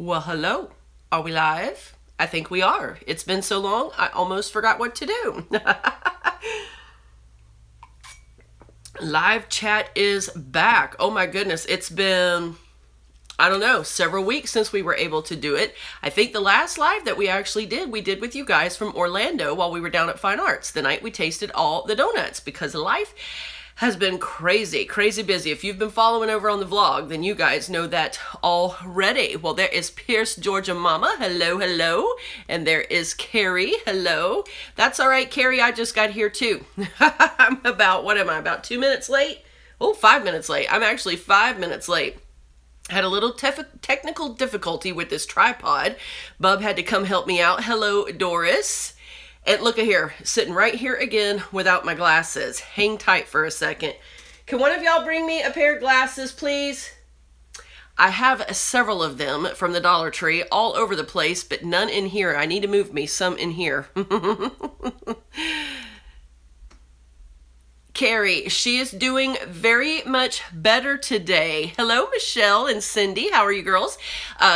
Well, hello. Are we live? I think we are. It's been so long, I almost forgot what to do. Live chat is back. Oh my goodness. It's been, I don't know, several weeks since we were able to do it. I think the last live that we actually did, we did with you guys from Orlando while we were down at Fine Arts. The night we tasted all the donuts because life has been crazy busy. If you've been following over on the vlog, then you guys know that already. Well, there is Pierce, Georgia Mama. Hello, hello. And there is Carrie. Hello. That's all right, Carrie. I just got here too. I'm about, what am I, about 2 minutes late? Oh, 5 minutes late. I'm actually 5 minutes late. Had a little technical difficulty with this tripod. Bub had to come help me out. Hello, Doris. And look at here, sitting right here again without my glasses. Hang tight for a second. Can one of y'all bring me a pair of glasses, please? I have several of them from the Dollar Tree all over the place, but none in here. I need to move me some in here. Carrie, she is doing very much better today. Hello, Michelle and Cindy. How are you girls?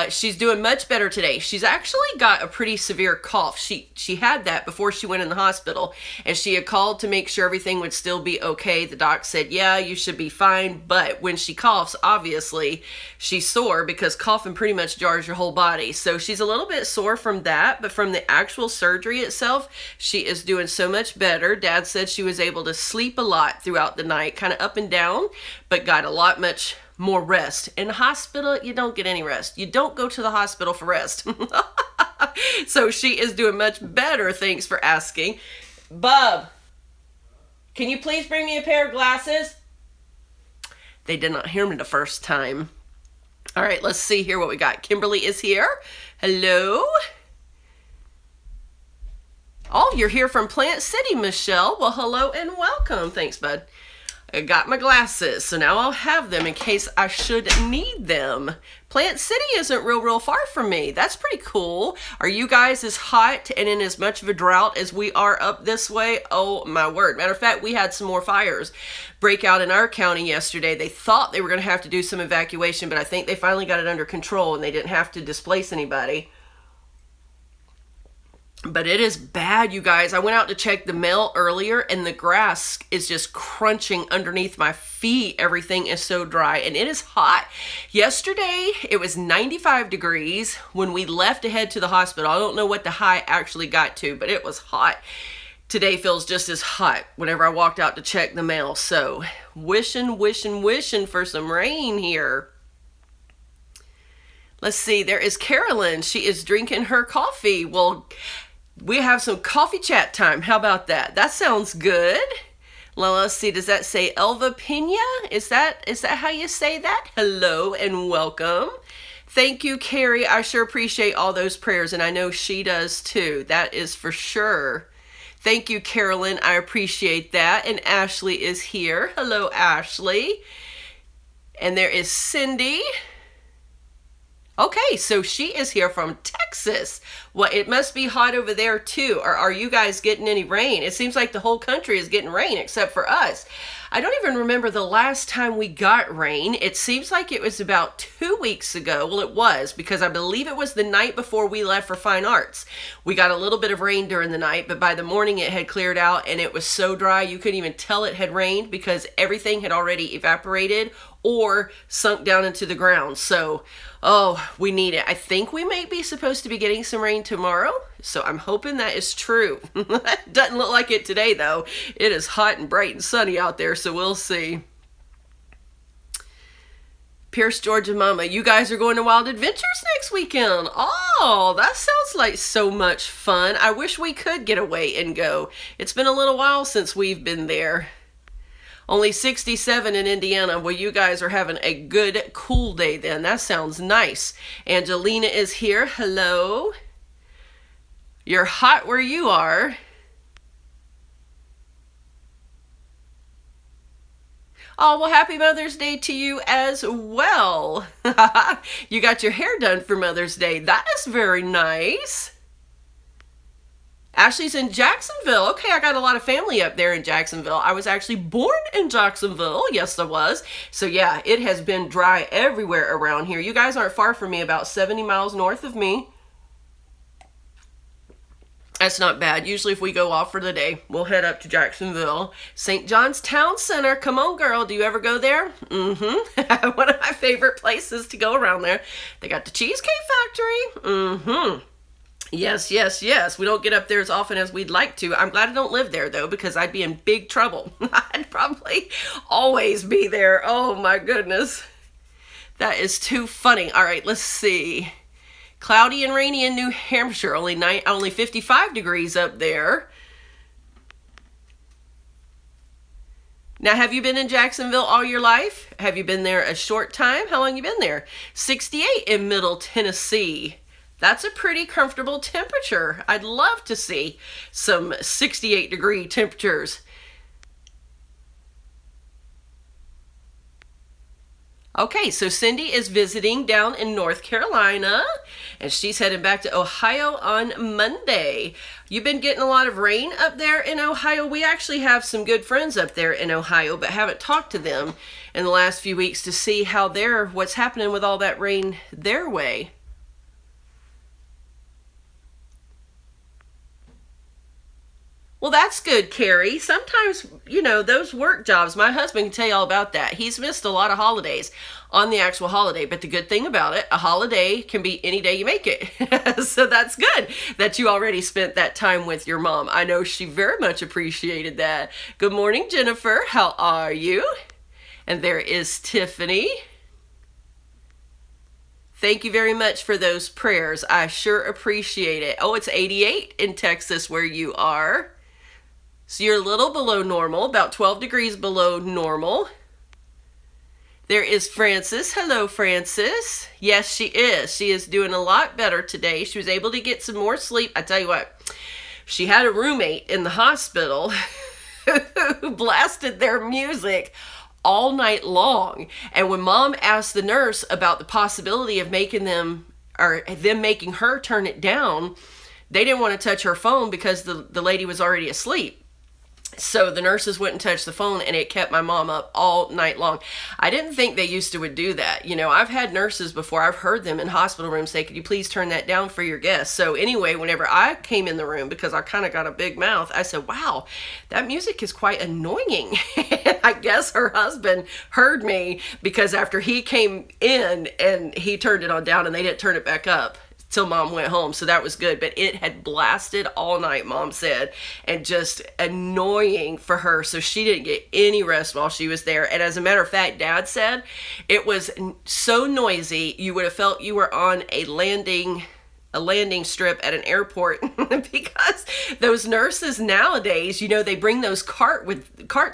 She's doing much better today. She's actually got a pretty severe cough. She had that before she went in the hospital, and she had called to make sure everything would still be okay. The doc said, yeah, you should be fine. But when she coughs, obviously, she's sore because coughing pretty much jars your whole body. So she's a little bit sore from that, but from the actual surgery itself, she is doing so much better. Dad said she was able to sleep a lot throughout the night, kind of up and down, but got a lot much more rest. In the hospital, you don't get any rest. You don't go to the hospital for rest. So she is doing much better. Thanks for asking. Bub, can you please bring me a pair of glasses? They did not hear me the first time. All right, let's see here what we got. Kimberly is here. Hello. Oh, you're here from Plant City, Michelle. Well, hello and welcome. Thanks, bud. I got my glasses, so now I'll have them in case I should need them. Plant City isn't real far from me. That's pretty cool. Are you guys as hot and in as much of a drought as we are up this way? Oh, my word. Matter of fact, we had some more fires break out in our county yesterday. They thought they were going to have to do some evacuation, but I think they finally got it under control and they didn't have to displace anybody. But it is bad, you guys. I went out to check the mail earlier and the grass is just crunching underneath my feet. Everything is so dry and it is hot. Yesterday, it was 95 degrees when we left to head to the hospital. I don't know what the high actually got to, but it was hot. Today feels just as hot whenever I walked out to check the mail. So wishing for some rain here. Let's see, there is Carolyn. She is drinking her coffee. Well, we have some coffee chat time. How about that? That sounds good. Well, let's see. Does that say Elva Pena? Is that how you say that? Hello and welcome. Thank you, Carrie. I sure appreciate all those prayers, and I know she does too. That is for sure. Thank you, Carolyn. I appreciate that. And Ashley is here. Hello, Ashley. And there is Cindy. Okay, so she is here from Texas. Well, it must be hot over there too. Or are you guys getting any rain? It seems like the whole country is getting rain except for us. I don't even remember the last time we got rain. It seems like it was about 2 weeks ago. Well, it was because I believe it was the night before we left for Fine Arts. We got a little bit of rain during the night, but by the morning it had cleared out and it was so dry you couldn't even tell it had rained because everything had already evaporated or sunk down into the ground. So, oh, we need it. I think we may be supposed to be getting some rain tomorrow, so I'm hoping that is true. Doesn't look like it today, though. It is hot and bright and sunny out there, so we'll see. Pierce, Georgia Mama, you guys are going to Wild Adventures next weekend. Oh, that sounds like so much fun. I wish we could get away and go. It's been a little while since we've been there. Only 67 in Indiana. Well, you guys are having a good, cool day then. That sounds nice. Angelina is here. Hello. You're hot where you are. Oh, well, happy Mother's Day to you as well. You got your hair done for Mother's Day. That is very nice. Ashley's in Jacksonville. Okay, I got a lot of family up there in Jacksonville. I was actually born in Jacksonville. Yes, I was. So yeah, it has been dry everywhere around here. You guys aren't far from me, about 70 miles north of me. That's not bad. Usually if we go off for the day, we'll head up to Jacksonville. St. John's Town Center. Come on, girl. Do you ever go there? Mm-hmm. One of my favorite places to go around there. They got the Cheesecake Factory. Mm-hmm. Yes, yes, yes. We don't get up there as often as we'd like to. I'm glad I don't live there, though, because I'd be in big trouble. I'd probably always be there. Oh, my goodness. That is too funny. All right, let's see. Cloudy and rainy in New Hampshire. Only 55 degrees up there. Now, have you been in Jacksonville all your life? Have you been there a short time? How long you been there? 68 in Middle Tennessee. That's a pretty comfortable temperature. I'd love to see some 68-degree temperatures. Okay, so Cindy is visiting down in North Carolina, and she's heading back to Ohio on Monday. You've been getting a lot of rain up there in Ohio. We actually have some good friends up there in Ohio, but haven't talked to them in the last few weeks to see how what's happening with all that rain their way. Well, that's good, Carrie. Sometimes, those work jobs, my husband can tell you all about that. He's missed a lot of holidays on the actual holiday. But the good thing about it, a holiday can be any day you make it. So that's good that you already spent that time with your mom. I know she very much appreciated that. Good morning, Jennifer. How are you? And there is Tiffany. Thank you very much for those prayers. I sure appreciate it. Oh, it's 88 in Texas where you are. So you're a little below normal, about 12 degrees below normal. There is Frances. Hello, Frances. Yes, she is. She is doing a lot better today. She was able to get some more sleep. I tell you what, she had a roommate in the hospital who blasted their music all night long. And when Mom asked the nurse about the possibility of making them making her turn it down, they didn't want to touch her phone because the lady was already asleep. So the nurses wouldn't touch the phone, and it kept my mom up all night long. I didn't think they used to would do that. I've had nurses before. I've heard them in hospital rooms say, could you please turn that down for your guests? So anyway, whenever I came in the room, because I kind of got a big mouth, I said, wow, that music is quite annoying. And I guess her husband heard me, because after he came in and he turned it on down and they didn't turn it back up till Mom went home. So that was good. But it had blasted all night, Mom said, and just annoying for her. So she didn't get any rest while she was there. And as a matter of fact, Dad said it was so noisy, you would have felt you were on a landing strip at an airport because those nurses nowadays, they bring those carts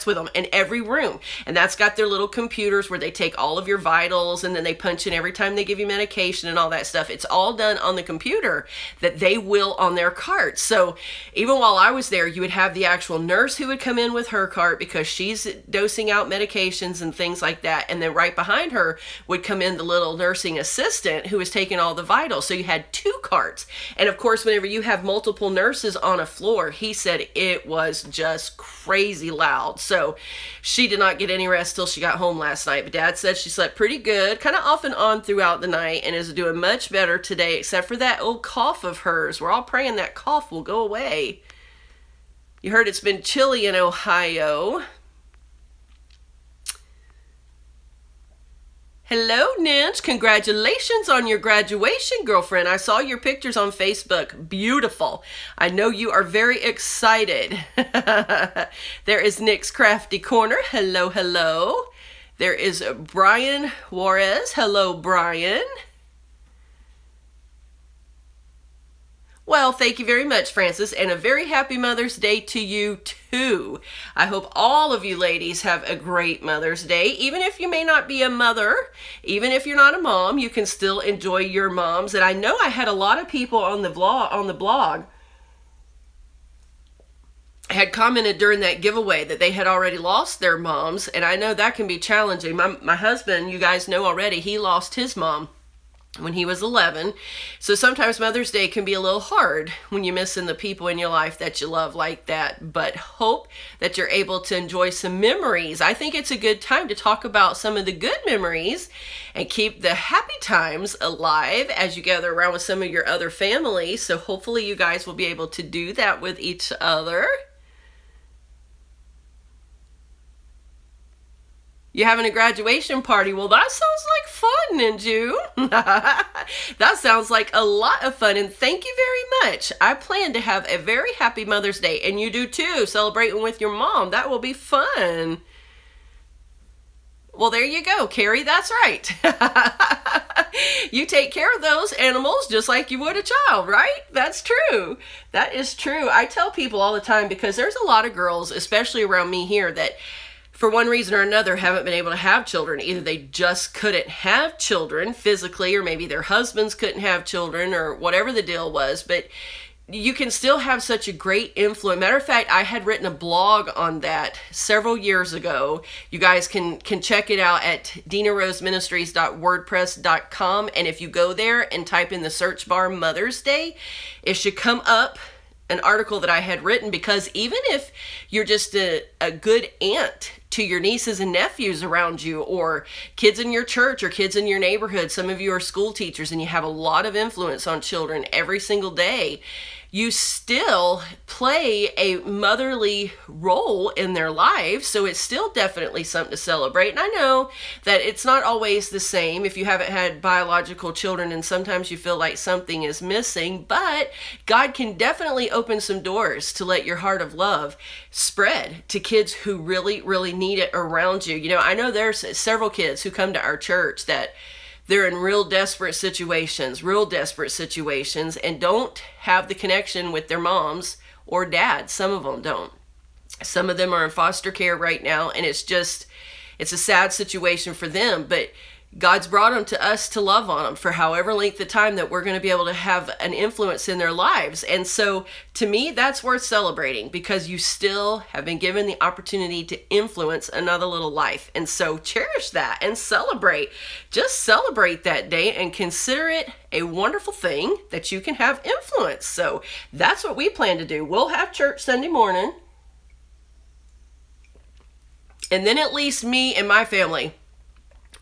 with them in every room, and that's got their little computers where they take all of your vitals and then they punch in every time they give you medication and all that stuff. It's all done on the computer that they will on their carts. So even while I was there, you would have the actual nurse who would come in with her cart because she's dosing out medications and things like that, and then right behind her would come in the little nursing assistant who was taking all the vitals. So you had two carts. And of course, whenever you have multiple nurses on a floor, he said it was just crazy loud. So she did not get any rest till she got home last night. But Dad said she slept pretty good, kind of off and on throughout the night, and is doing much better today, except for that old cough of hers. We're all praying that cough will go away. You heard it's been chilly in Ohio. Hello, Ninch. Congratulations on your graduation, girlfriend. I saw your pictures on Facebook. Beautiful. I know you are very excited. There is Nick's Crafty Corner. Hello, hello. There is Brian Juarez. Hello, Brian. Well, thank you very much, Frances, and a very happy Mother's Day to you, too. I hope all of you ladies have a great Mother's Day. Even if you may not be a mother, even if you're not a mom, you can still enjoy your moms. And I know I had a lot of people on the blog had commented during that giveaway that they had already lost their moms, and I know that can be challenging. My husband, you guys know already, he lost his mom when he was 11. So sometimes Mother's Day can be a little hard when you're missing the people in your life that you love like that, but hope that you're able to enjoy some memories. I think it's a good time to talk about some of the good memories and keep the happy times alive as you gather around with some of your other family. So hopefully you guys will be able to do that with each other. You having a graduation party? Well, that sounds like fun, Ninju. That sounds like a lot of fun, and thank you very much. I plan to have a very happy Mother's Day, and you do too, celebrating with your mom. That will be fun. Well, there you go, Carrie. That's right. You take care of those animals just like you would a child, right? That's true. That is true. I tell people all the time, because there's a lot of girls, especially around me here, that for one reason or another haven't been able to have children. Either they just couldn't have children physically, or maybe their husbands couldn't have children, or whatever the deal was. But you can still have such a great influence. Matter of fact, I had written a blog on that several years ago. You guys can check it out at DeenaRoseMinistries.wordpress.com. And if you go there and type in the search bar Mother's Day, it should come up an article that I had written, because even if you're just a good aunt to your nieces and nephews around you, or kids in your church, or kids in your neighborhood, some of you are school teachers and you have a lot of influence on children every single day, you still play a motherly role in their lives. So it's still definitely something to celebrate. And I know that it's not always the same if you haven't had biological children, and sometimes you feel like something is missing, but God can definitely open some doors to let your heart of love spread to kids who really, really need it around you. You know, I know there's several kids who come to our church that they're in real desperate situations, and don't have the connection with their moms or dads. Some of them don't. Some of them are in foster care right now, and it's a sad situation for them, but God's brought them to us to love on them for however length of time that we're going to be able to have an influence in their lives. And so to me, that's worth celebrating, because you still have been given the opportunity to influence another little life. And so cherish that and celebrate. Just celebrate that day and consider it a wonderful thing that you can have influence. So that's what we plan to do. We'll have church Sunday morning. And then at least me and my family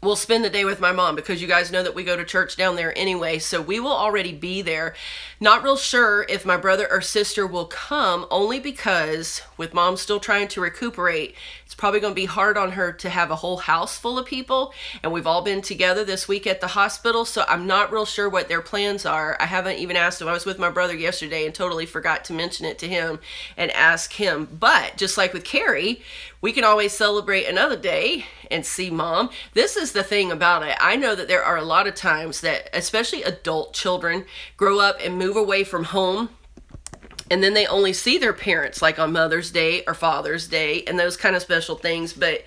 we'll spend the day with my mom, because you guys know that we go to church down there anyway. So we will already be there. Not real sure if my brother or sister will come, only because with mom still trying to recuperate, it's probably going to be hard on her to have a whole house full of people. And we've all been together this week at the hospital. So I'm not real sure what their plans are. I haven't even asked them. I was with my brother yesterday and totally forgot to mention it to him and ask him. But just like with Carrie, we can always celebrate another day and see mom. This is the thing about it. I know that there are a lot of times that especially adult children grow up and move away from home, and then they only see their parents like on Mother's Day or Father's Day and those kind of special things. But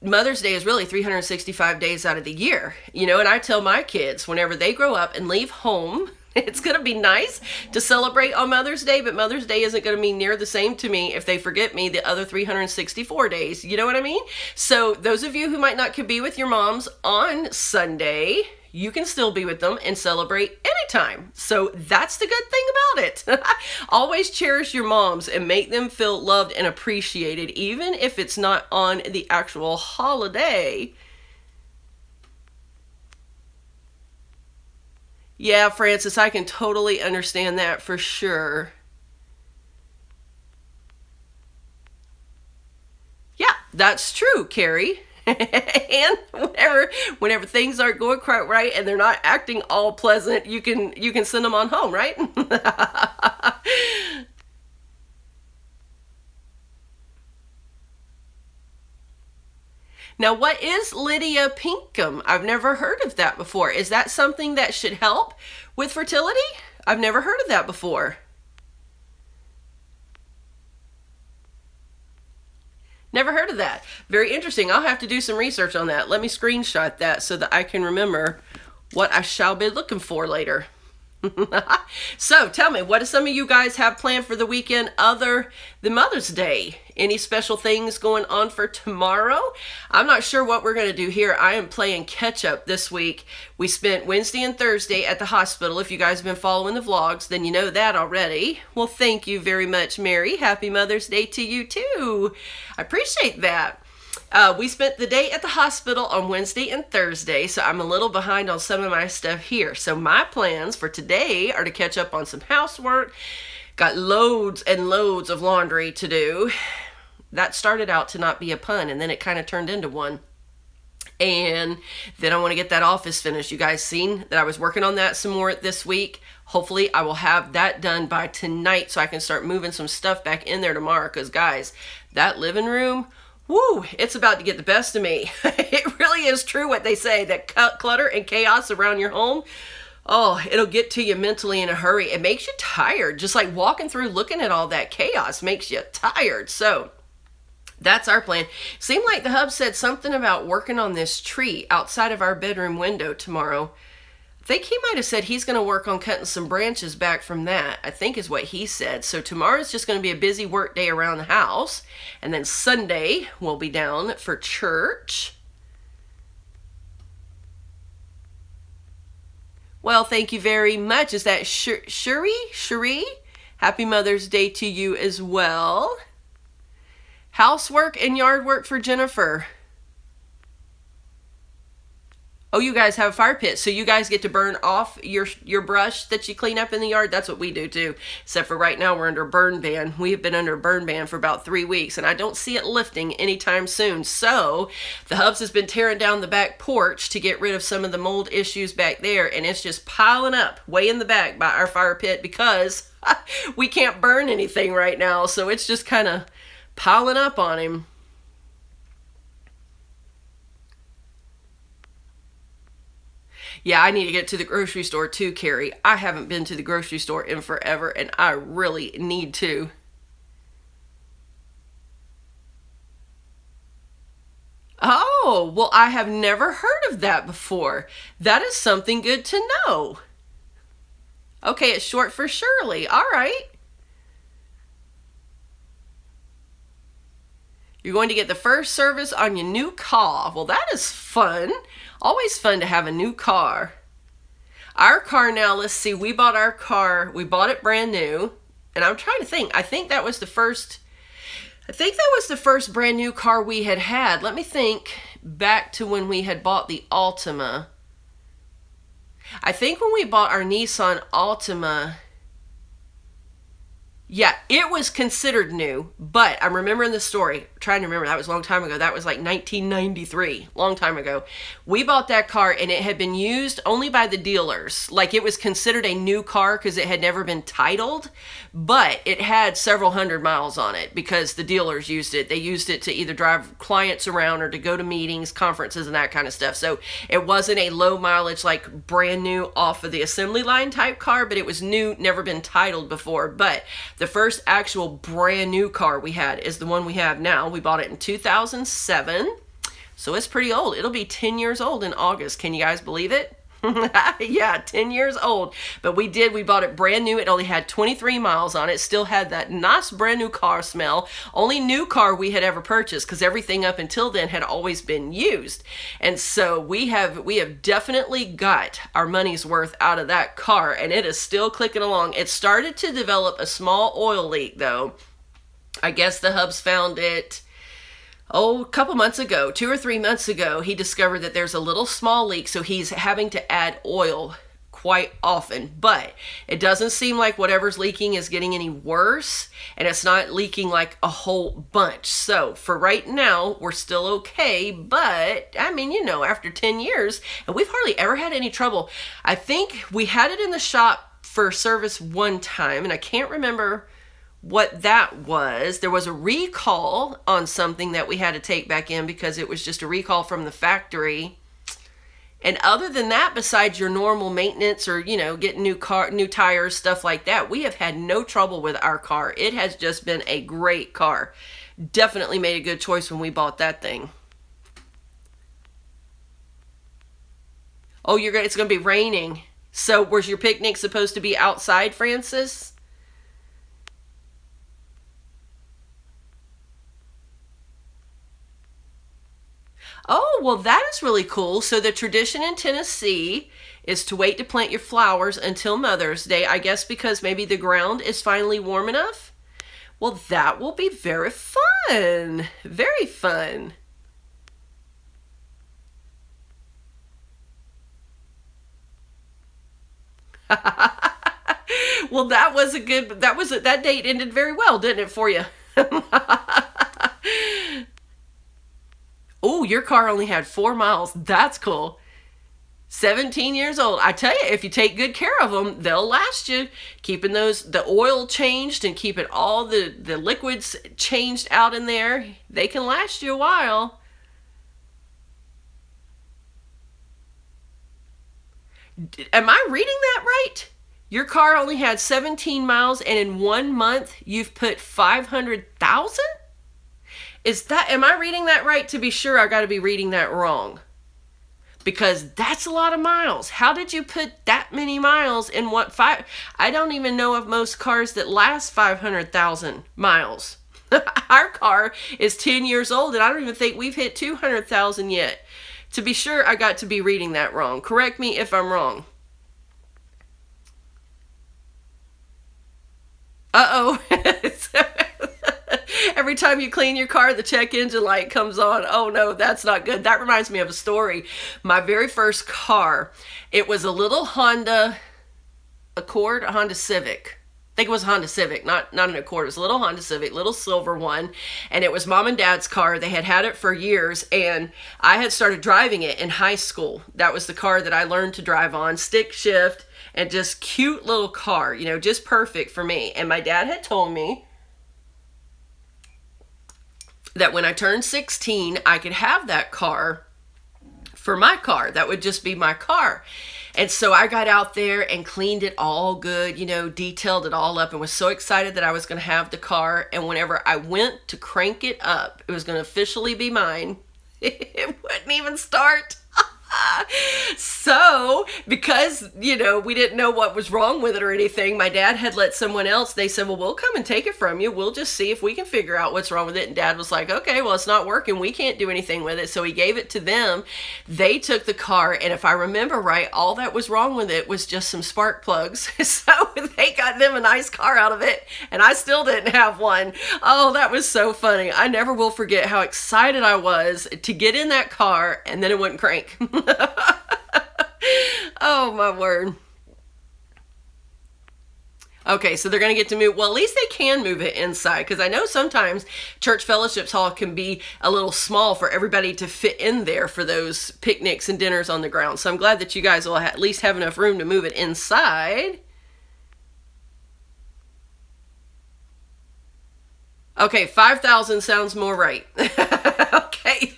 Mother's Day is really 365 days out of the year, you know, and I tell my kids whenever they grow up and leave home, it's going to be nice to celebrate on Mother's Day, but Mother's Day isn't going to mean near the same to me if they forget me the other 364 days. You know what I mean? So those of you who might not could be with your moms on Sunday, you can still be with them and celebrate anytime. So that's the good thing about it. Always cherish your moms and make them feel loved and appreciated, even if it's not on the actual holiday. Yeah, Francis, I can totally understand that for sure. Yeah, that's true, Carrie. And whenever things aren't going quite right and they're not acting all pleasant, you can send them on home, right? Now, what is Lydia Pinkham? I've never heard of that before. Is that something that should help with fertility? I've never heard of that before. Never heard of that. Very interesting. I'll have to do some research on that. Let me screenshot that so that I can remember what I shall be looking for later. So tell me, what do some of you guys have planned for the weekend other than Mother's Day? Any special things going on for tomorrow? I'm not sure what we're going to do here. I am playing catch up this week. We spent Wednesday and Thursday at the hospital. If you guys have been following the vlogs, then you know that already. Well, thank you very much, Mary. Happy Mother's Day to you too. I appreciate that. We spent the day at the hospital on Wednesday and Thursday, so I'm a little behind on some of my stuff here. So my plans for today are to catch up on some housework. Got loads and loads of laundry to do. That started out to not be a pun, and then it kind of turned into one. And then I want to get that office finished. You guys seen that I was working on that some more this week. Hopefully I will have that done by tonight so I can start moving some stuff back in there tomorrow. Because guys, that living room... woo, it's about to get the best of me. It really is true what they say, that clutter and chaos around your home, oh, it'll get to you mentally in a hurry. It makes you tired. Just like walking through looking at all that chaos makes you tired. So that's our plan. Seemed like the hub said something about working on this tree outside of our bedroom window tomorrow. I think he might have said he's going to work on cutting some branches back from that, I think is what he said. So tomorrow's just going to be a busy work day around the house. And then Sunday, we'll be down for church. Well, thank you very much. Is that Shuri? Shuri? Happy Mother's Day to you as well. Housework and yard work for Jennifer. Oh, you guys have a fire pit, so you guys get to burn off your brush that you clean up in the yard. That's what we do too, except for right now we're under a burn ban. We have been under a burn ban for about 3 weeks, and I don't see it lifting anytime soon. So the hubs has been tearing down the back porch to get rid of some of the mold issues back there, and it's just piling up way in the back by our fire pit because we can't burn anything right now, so it's just kind of piling up on him. Yeah, I need to get to the grocery store too, Carrie. I haven't been to the grocery store in forever, and I really need to. Oh, well, I have never heard of that before. That is something good to know. Okay, it's short for Shirley. All right. You're going to get the first service on your new car. Well, that is fun. Always fun to have a new car. Our car now, let's see, we bought our car, we bought it brand new. And I'm trying to think, I think that was the first brand new car we had had. Let me think back to when we had bought the Altima. I think when we bought our Nissan Altima, yeah, it was considered new, but I'm remembering the story. I'm trying to remember, that was a long time ago. That was like 1993, long time ago. We bought that car and it had been used only by the dealers. Like it was considered a new car because it had never been titled, but it had several hundred miles on it because the dealers used it. They used it to either drive clients around or to go to meetings, conferences, and that kind of stuff. So it wasn't a low mileage, like brand new off of the assembly line type car, but it was new, never been titled before. But the first actual brand new car we had is the one we have now. We bought it in 2007, so it's pretty old. It'll be 10 years old in August. Can you guys believe it? Yeah, 10 years old. But we bought it brand new. It only had 23 miles on it. Still had that nice brand new car smell. Only new car we had ever purchased because everything up until then had always been used. And so we have definitely got our money's worth out of that car, and it is still clicking along. It started to develop a small oil leak though. I guess the hubs found it a couple months ago, 2 or 3 months ago. He discovered that there's a little small leak, so he's having to add oil quite often. But it doesn't seem like whatever's leaking is getting any worse, and it's not leaking like a whole bunch. So for right now, we're still okay. But I mean, you know, after 10 years, and we've hardly ever had any trouble. I think we had it in the shop for service one time, and I can't remember what that was. There was a recall on something that we had to take back in because it was just a recall from the factory. And other than that, besides your normal maintenance or, you know, getting new tires, stuff like that, we have had no trouble with our car. It has just been a great car. Definitely made a good choice when we bought that thing. Oh, it's going to be raining. So was your picnic supposed to be outside, Francis? Oh, well, that is really cool. So the tradition in Tennessee is to wait to plant your flowers until Mother's Day, I guess because maybe the ground is finally warm enough. Well, that will be very fun. Very fun. Well, that was a good, that date ended very well, didn't it, for you? Oh, your car only had 4 miles. That's cool. 17 years old. I tell you, if you take good care of them, they'll last you. Keeping the oil changed and keeping all the liquids changed out in there, they can last you a while. Am I reading that right? Your car only had 17 miles and in 1 month you've put 500,000? Am I reading that right? To be sure, I got to be reading that wrong. Because that's a lot of miles. How did you put that many miles in what five? I don't even know of most cars that last 500,000 miles. Our car is 10 years old and I don't even think we've hit 200,000 yet. To be sure, I got to be reading that wrong. Correct me if I'm wrong. Uh-oh. Every time you clean your car, the check engine light comes on. Oh no, that's not good. That reminds me of a story. My very first car, it was a little Honda Accord, a Honda Civic. I think it was a Honda Civic, not an Accord. It was a little Honda Civic, little silver one. And it was Mom and Dad's car. They had it for years. And I had started driving it in high school. That was the car that I learned to drive on. Stick shift and just cute little car, just perfect for me. And my dad had told me that when I turned 16, I could have that car for my car. That would just be my car. And so I got out there and cleaned it all good, detailed it all up and was so excited that I was going to have the car. And whenever I went to crank it up, it was going to officially be mine. It wouldn't even start. So, because, we didn't know what was wrong with it or anything, my dad had let someone else, they said, well, we'll come and take it from you. We'll just see if we can figure out what's wrong with it. And Dad was like, okay, well, it's not working. We can't do anything with it. So he gave it to them. They took the car. And if I remember right, all that was wrong with it was just some spark plugs. So they got them a nice car out of it. And I still didn't have one. Oh, that was so funny. I never will forget how excited I was to get in that car and then it wouldn't crank. Oh my word. Okay, so they're going to get to move. Well, at least they can move it inside, because I know sometimes church fellowships hall can be a little small for everybody to fit in there for those picnics and dinners on the ground. So I'm glad that you guys will at least have enough room to move it inside. Okay, 5,000 sounds more right. Okay.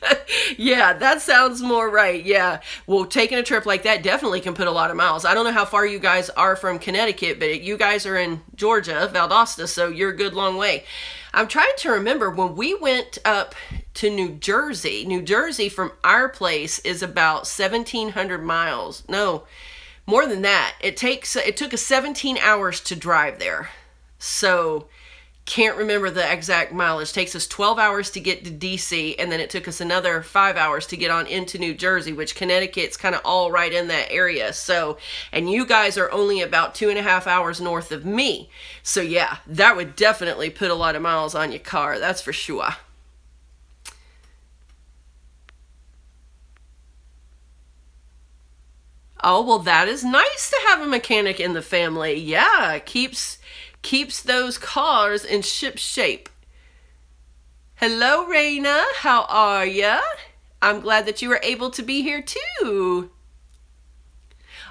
Yeah, that sounds more right. Yeah. Well, taking a trip like that definitely can put a lot of miles. I don't know how far you guys are from Connecticut, but you guys are in Georgia, Valdosta, so you're a good long way. I'm trying to remember when we went up to New Jersey. New Jersey from our place is about 1,700 miles. No, more than that. It took us 17 hours to drive there. So can't remember the exact mileage. It takes us 12 hours to get to DC, and then it took us another 5 hours to get on into New Jersey, which Connecticut's kind of all right in that area. So, and you guys are only about 2.5 hours north of me. So yeah, that would definitely put a lot of miles on your car. That's for sure. Oh, well, that is nice to have a mechanic in the family. Yeah, keeps those cars in ship shape. Hello, Retina. How are ya? I'm glad that you were able to be here too.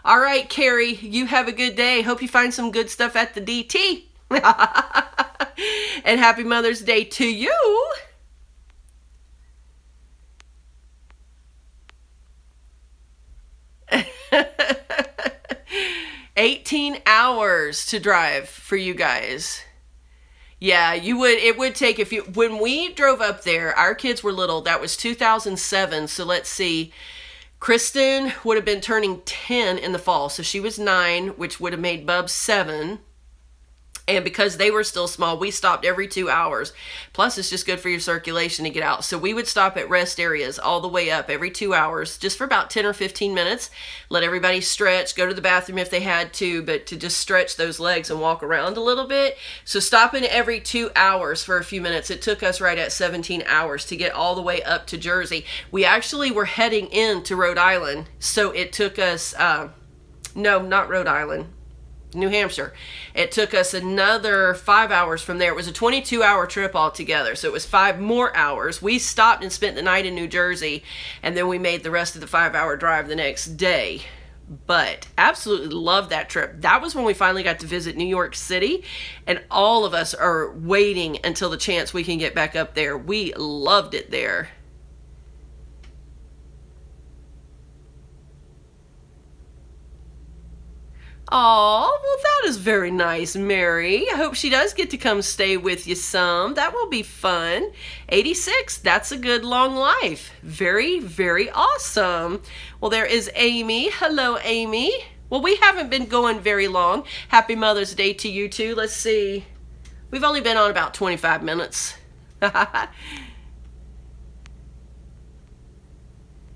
All right, Carrie, you have a good day. Hope you find some good stuff at the DT. And happy Mother's Day to you. 18 hours to drive for you guys. Yeah, it would take, when we drove up there, our kids were little, that was 2007, so let's see, Kristen would have been turning 10 in the fall. So she was 9, which would have made Bub 7. And because they were still small, we stopped every 2 hours. Plus, it's just good for your circulation to get out. So we would stop at rest areas all the way up every 2 hours, just for about 10 or 15 minutes. Let everybody stretch, go to the bathroom if they had to, but to just stretch those legs and walk around a little bit. So stopping every 2 hours for a few minutes. It took us right at 17 hours to get all the way up to Jersey. We actually were heading into Rhode Island. So it took us, no, not Rhode Island. New Hampshire. It took us another 5 hours from there. It was a 22-hour trip altogether, so it was 5 more hours. We stopped and spent the night in New Jersey, and then we made the rest of the 5-hour drive the next day. But absolutely loved that trip. That was when we finally got to visit New York City, and all of us are waiting until the chance we can get back up there. We loved it there. Oh, well, that is very nice, Mary. I hope she does get to come stay with you some. That will be fun. 86, that's a good long life. Very, very awesome. Well, there is Amy. Hello, Amy. Well, we haven't been going very long. Happy Mother's Day to you too. Let's see. We've only been on about 25 minutes.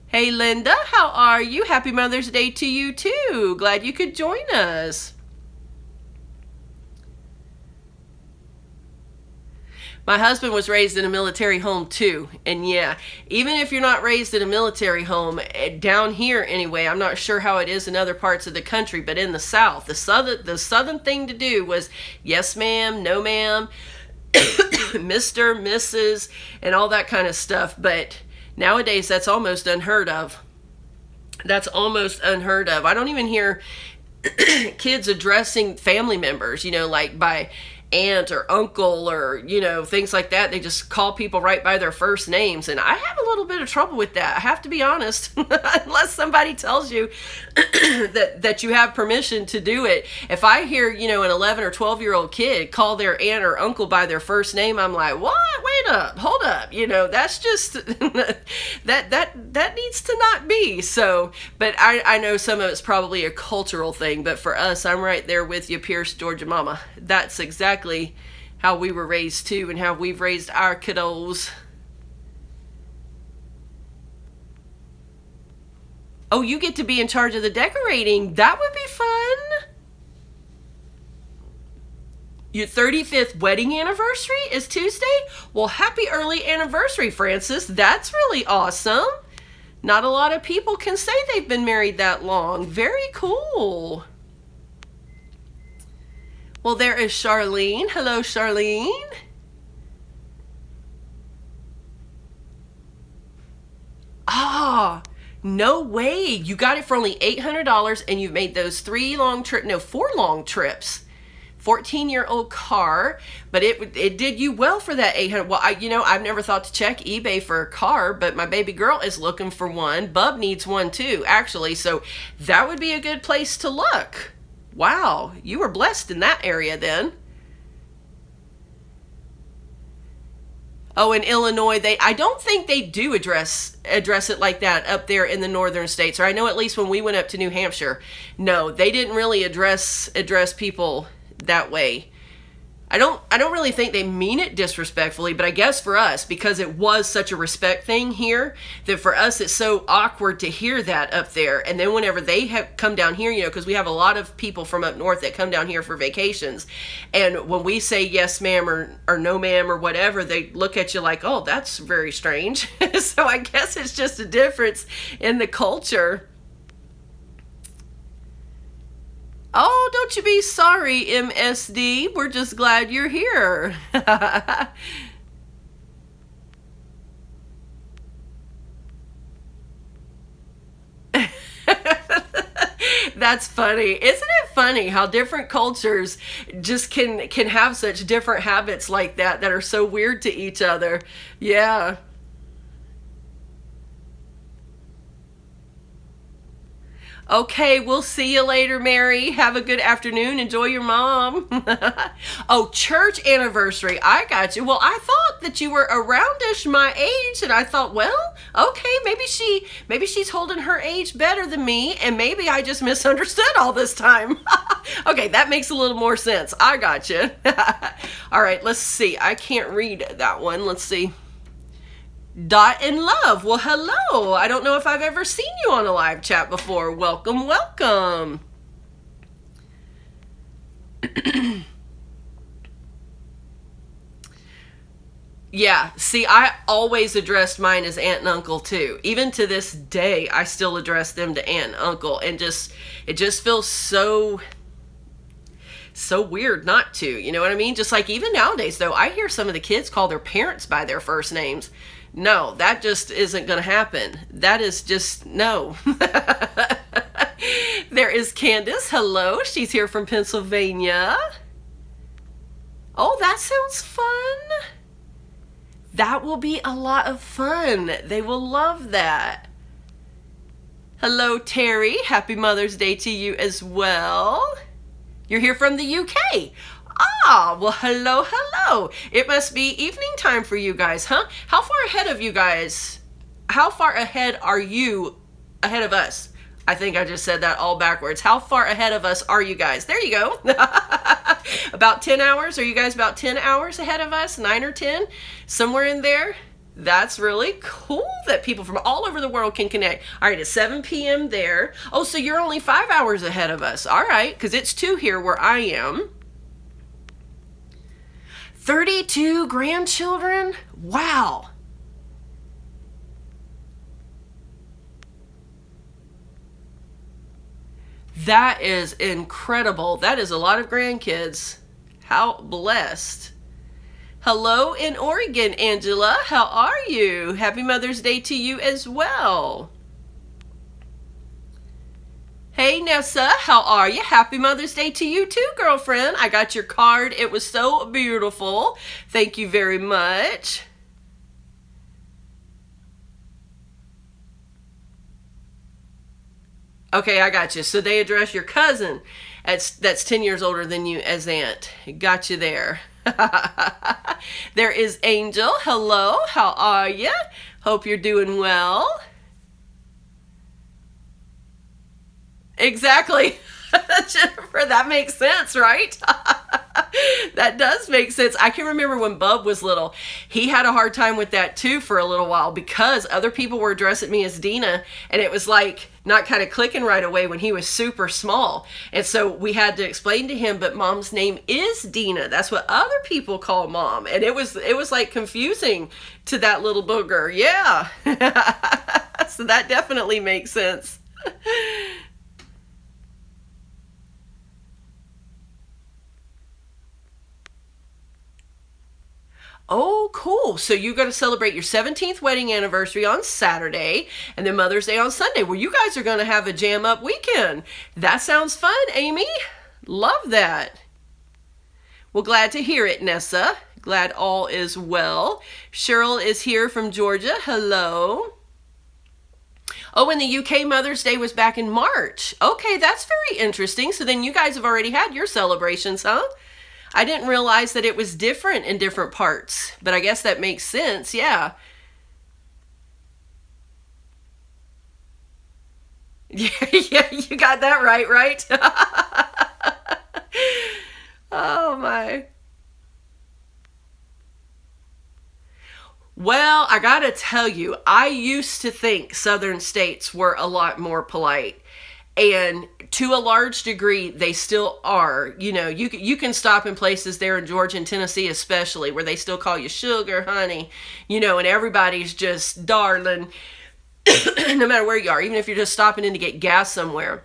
Hey Linda, how are you? Happy Mother's Day to you too. Glad you could join us. My husband was raised in a military home too. And yeah, even if you're not raised in a military home, down here anyway, I'm not sure how it is in other parts of the country, but in the South, the southern thing to do was yes ma'am, no ma'am, Mr., Mrs., and all that kind of stuff. But nowadays, that's almost unheard of. That's almost unheard of. I don't even hear kids addressing family members, like by aunt or uncle or, things like that. They just call people right by their first names. And I have a little bit of trouble with that. I have to be honest, unless somebody tells you that you have permission to do it. If I hear, an 11 or 12-year-old kid call their aunt or uncle by their first name, I'm like, what? Wait up, hold up. That's just, that needs to not be. So, but I know some of it's probably a cultural thing, but for us, I'm right there with you, Pierce, Georgia Mama. That's exactly how we were raised too, and how we've raised our kiddos. Oh, you get to be in charge of the decorating. That would be fun. Your 35th wedding anniversary is Tuesday? Well, happy early anniversary, Francis. That's really awesome. Not a lot of people can say they've been married that long. Very cool. Well, there is Charlene. Hello, Charlene. Ah, no way. You got it for only $800 and you've made those 4 long trips. 14-year-old car, but it did you well for that 800. Well, I've never thought to check eBay for a car, but my baby girl is looking for one. Bub needs one too, actually. So that would be a good place to look. Wow, you were blessed in that area then. Oh, in Illinois, I don't think they do address it like that up there in the northern states. Or I know at least when we went up to New Hampshire, no, they didn't really address people that way. I don't really think they mean it disrespectfully, but I guess for us, because it was such a respect thing here, that for us it's so awkward to hear that up there. And then whenever they have come down here, because we have a lot of people from up north that come down here for vacations, and when we say yes ma'am or no ma'am or whatever, they look at you like, oh, that's very strange. So I guess it's just a difference in the culture. Oh, don't you be sorry, MSD. We're just glad you're here. That's funny. Isn't it funny how different cultures just can have such different habits like that are so weird to each other? Yeah. Okay, we'll see you later, Mary. Have a good afternoon. Enjoy your mom. Oh, church anniversary. I got you. Well, I thought that you were aroundish my age, and I thought, well, okay, maybe she's holding her age better than me, and maybe I just misunderstood all this time. Okay, that makes a little more sense. I got you. All right, let's see. I can't read that one. Let's see. Dot and Love. Well, hello. I don't know if I've ever seen you on a live chat before. Welcome, welcome. Yeah, see, I always addressed mine as aunt and uncle too. Even to this day, I still address them to aunt and uncle, and it just feels so weird not to. You know what I mean? Just like even nowadays, though, I hear some of the kids call their parents by their first names. No, that just isn't going to happen. That is just, no. There is Candace. Hello. She's here from Pennsylvania. Oh, that sounds fun. That will be a lot of fun. They will love that. Hello, Terry. Happy Mother's Day to you as well. You're here from the UK. Ah, well, hello, hello. It must be evening time for you guys, huh? How far ahead of you guys? How far ahead are you ahead of us? I think I just said that all backwards. How far ahead of us are you guys? There you go. About 10 hours? Are you guys about 10 hours ahead of us? 9 or 10? Somewhere in there? That's really cool that people from all over the world can connect. All right, it's 7 p.m. there. Oh, so you're only 5 hours ahead of us. All right, because it's 2 here where I am. 32 grandchildren? Wow. That is incredible. That is a lot of grandkids. How blessed. Hello in Oregon, Angela. How are you? Happy Mother's Day to you as well. Hey, Nessa, how are you? Happy Mother's Day to you too, girlfriend. I got your card. It was so beautiful. Thank you very much. Okay, I got you. So they address your cousin that's 10 years older than you as aunt. Got you there. There is Angel. Hello, how are you? Hope you're doing well. Exactly. Jennifer, that makes sense, right? That does make sense. I can remember when Bub was little, he had a hard time with that too for a little while because other people were addressing me as Deena, and it was like not kind of clicking right away when he was super small. And so we had to explain to him, but mom's name is Deena. That's what other people call mom. And it was like confusing to that little booger. Yeah. So that definitely makes sense. Oh, cool. So you're going to celebrate your 17th wedding anniversary on Saturday and then Mother's Day on Sunday. Well, you guys are going to have a jam up weekend. That sounds fun, Amy. Love that. Well, glad to hear it, Nessa. Glad all is well. Cheryl is here from Georgia. Hello. Oh, and the UK Mother's Day was back in March. Okay, that's very interesting. So then you guys have already had your celebrations, huh? I didn't realize that it was different in different parts, but I guess that makes sense, yeah. Yeah, yeah, you got that right? Oh my. Well, I gotta tell you, I used to think southern states were a lot more polite. And to a large degree, they still are. You know, you can stop in places there in Georgia and Tennessee especially where they still call you sugar, honey, you know, and everybody's just darling, no matter where you are, even if you're just stopping in to get gas somewhere.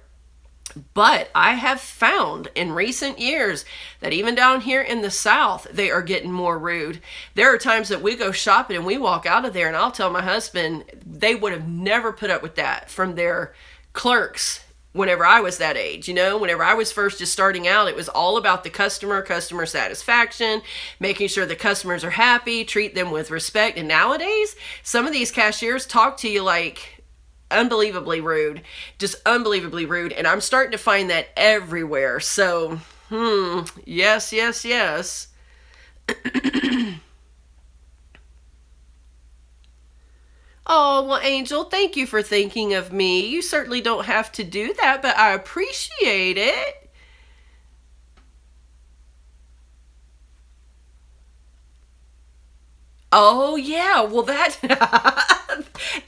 But I have found in recent years that even down here in the South, they are getting more rude. There are times that we go shopping and we walk out of there and I'll tell my husband they would have never put up with that from their clerks. Whenever I was that age, you know, whenever I was first just starting out, it was all about the customer satisfaction, making sure the customers are happy, treat them with respect. And nowadays, some of these cashiers talk to you like unbelievably rude. Just unbelievably rude. And I'm starting to find that everywhere. So, yes, yes, yes. Oh, well, Angel, thank you for thinking of me. You certainly don't have to do that, but I appreciate it. Oh, yeah. Well, that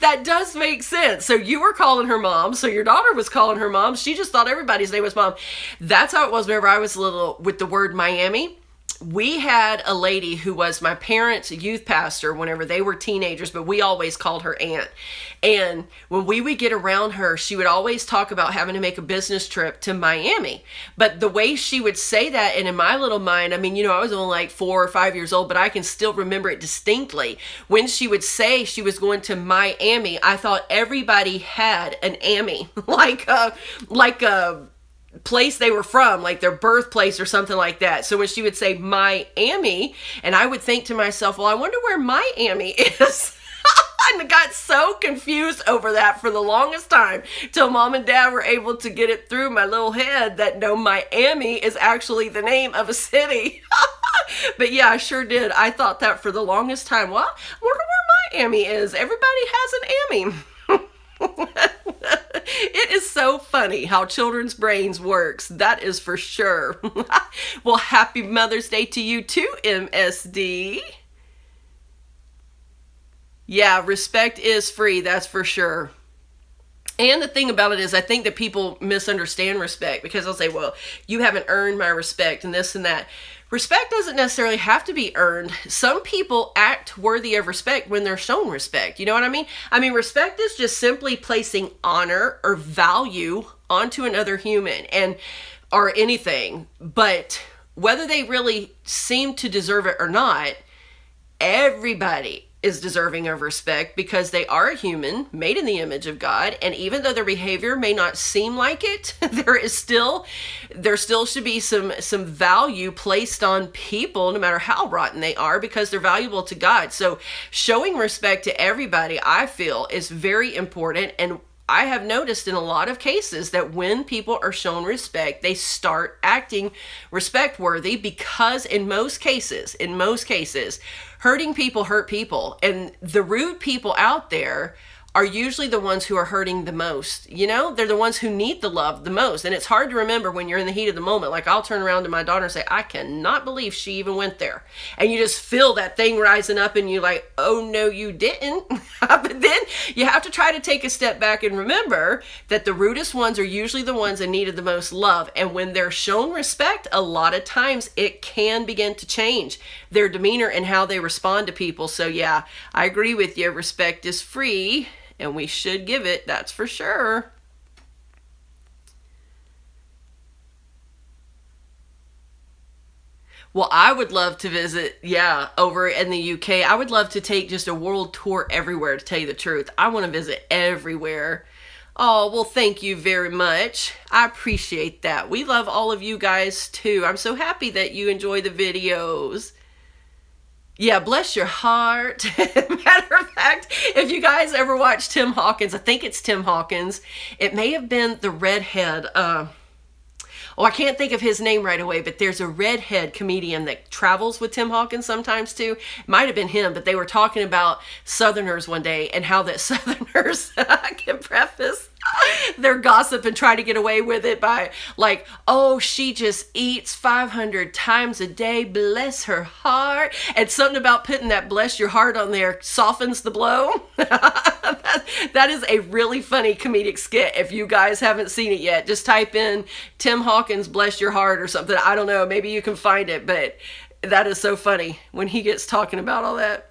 that does make sense. So you were calling her mom. So your daughter was calling her mom. She just thought everybody's name was mom. That's how it was whenever I was little with the word Miami. We had a lady who was my parents' youth pastor whenever they were teenagers, but we always called her aunt. And when we would get around her, she would always talk about having to make a business trip to Miami. But the way she would say that, and in my little mind, I mean, I was only like 4 or 5 years old, but I can still remember it distinctly. When she would say she was going to Miami, I thought everybody had an Amy, like a place they were from, like their birthplace or something like that. So when she would say Miami, and I would think to myself, well, I wonder where Miami is. And I got so confused over that for the longest time till mom and dad were able to get it through my little head that no, Miami is actually the name of a city. But yeah, I sure did. I thought that for the longest time. Well, I wonder where Miami is. Everybody has an Amy. It is so funny how children's brains works. That is for sure. Well, happy Mother's Day to you too, MSD. Yeah, respect is free. That's for sure. And the thing about it is, I think that people misunderstand respect because they'll say, well, you haven't earned my respect and this and that. Respect doesn't necessarily have to be earned. Some people act worthy of respect when they're shown respect. You know what I mean? I mean, respect is just simply placing honor or value onto another human or anything. But whether they really seem to deserve it or not, everybody is deserving of respect because they are a human made in the image of God. And even though their behavior may not seem like it, there still should be some value placed on people, no matter how rotten they are, because they're valuable to God. So showing respect to everybody, I feel, is very important. And I have noticed in a lot of cases that when people are shown respect, they start acting respect worthy because in most cases, hurting people hurt people. And the rude people out there are usually the ones who are hurting the most. They're the ones who need the love the most. And it's hard to remember when you're in the heat of the moment. Like I'll turn around to my daughter and say, I cannot believe she even went there. And you just feel that thing rising up and you're like, oh no, you didn't. But then you have to try to take a step back and remember that the rudest ones are usually the ones that needed the most love. And when they're shown respect, a lot of times it can begin to change their demeanor and how they respond to people. So yeah, I agree with you. Respect is free. And we should give it, that's for sure. Well, I would love to visit, over in the UK. I would love to take just a world tour everywhere, to tell you the truth. I want to visit everywhere. Oh, well, thank you very much. I appreciate that. We love all of you guys, too. I'm so happy that you enjoy the videos. Yeah, bless your heart. Matter of fact, if you guys ever watch Tim Hawkins, I think it's Tim Hawkins. It may have been the redhead. I can't think of his name right away, but there's a redhead comedian that travels with Tim Hawkins sometimes too. It might have been him, but they were talking about Southerners one day and how that Southerners can preface their gossip and try to get away with it by like, oh, she just eats 500 times a day, bless her heart. And something about putting that bless your heart on there softens the blow. That is a really funny comedic skit. If you guys haven't seen it yet, just type in Tim Hawkins bless your heart or something. I don't know, maybe you can find it, but that is so funny when he gets talking about all that.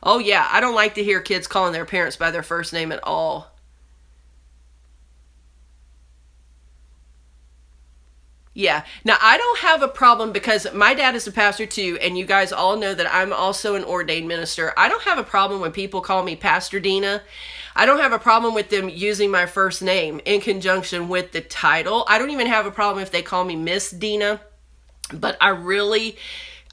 Oh yeah, I don't like to hear kids calling their parents by their first name at all. Yeah. Now, I don't have a problem because my dad is a pastor too, and you guys all know that I'm also an ordained minister. I don't have a problem when people call me Pastor Deena. I don't have a problem with them using my first name in conjunction with the title. I don't even have a problem if they call me Miss Deena, but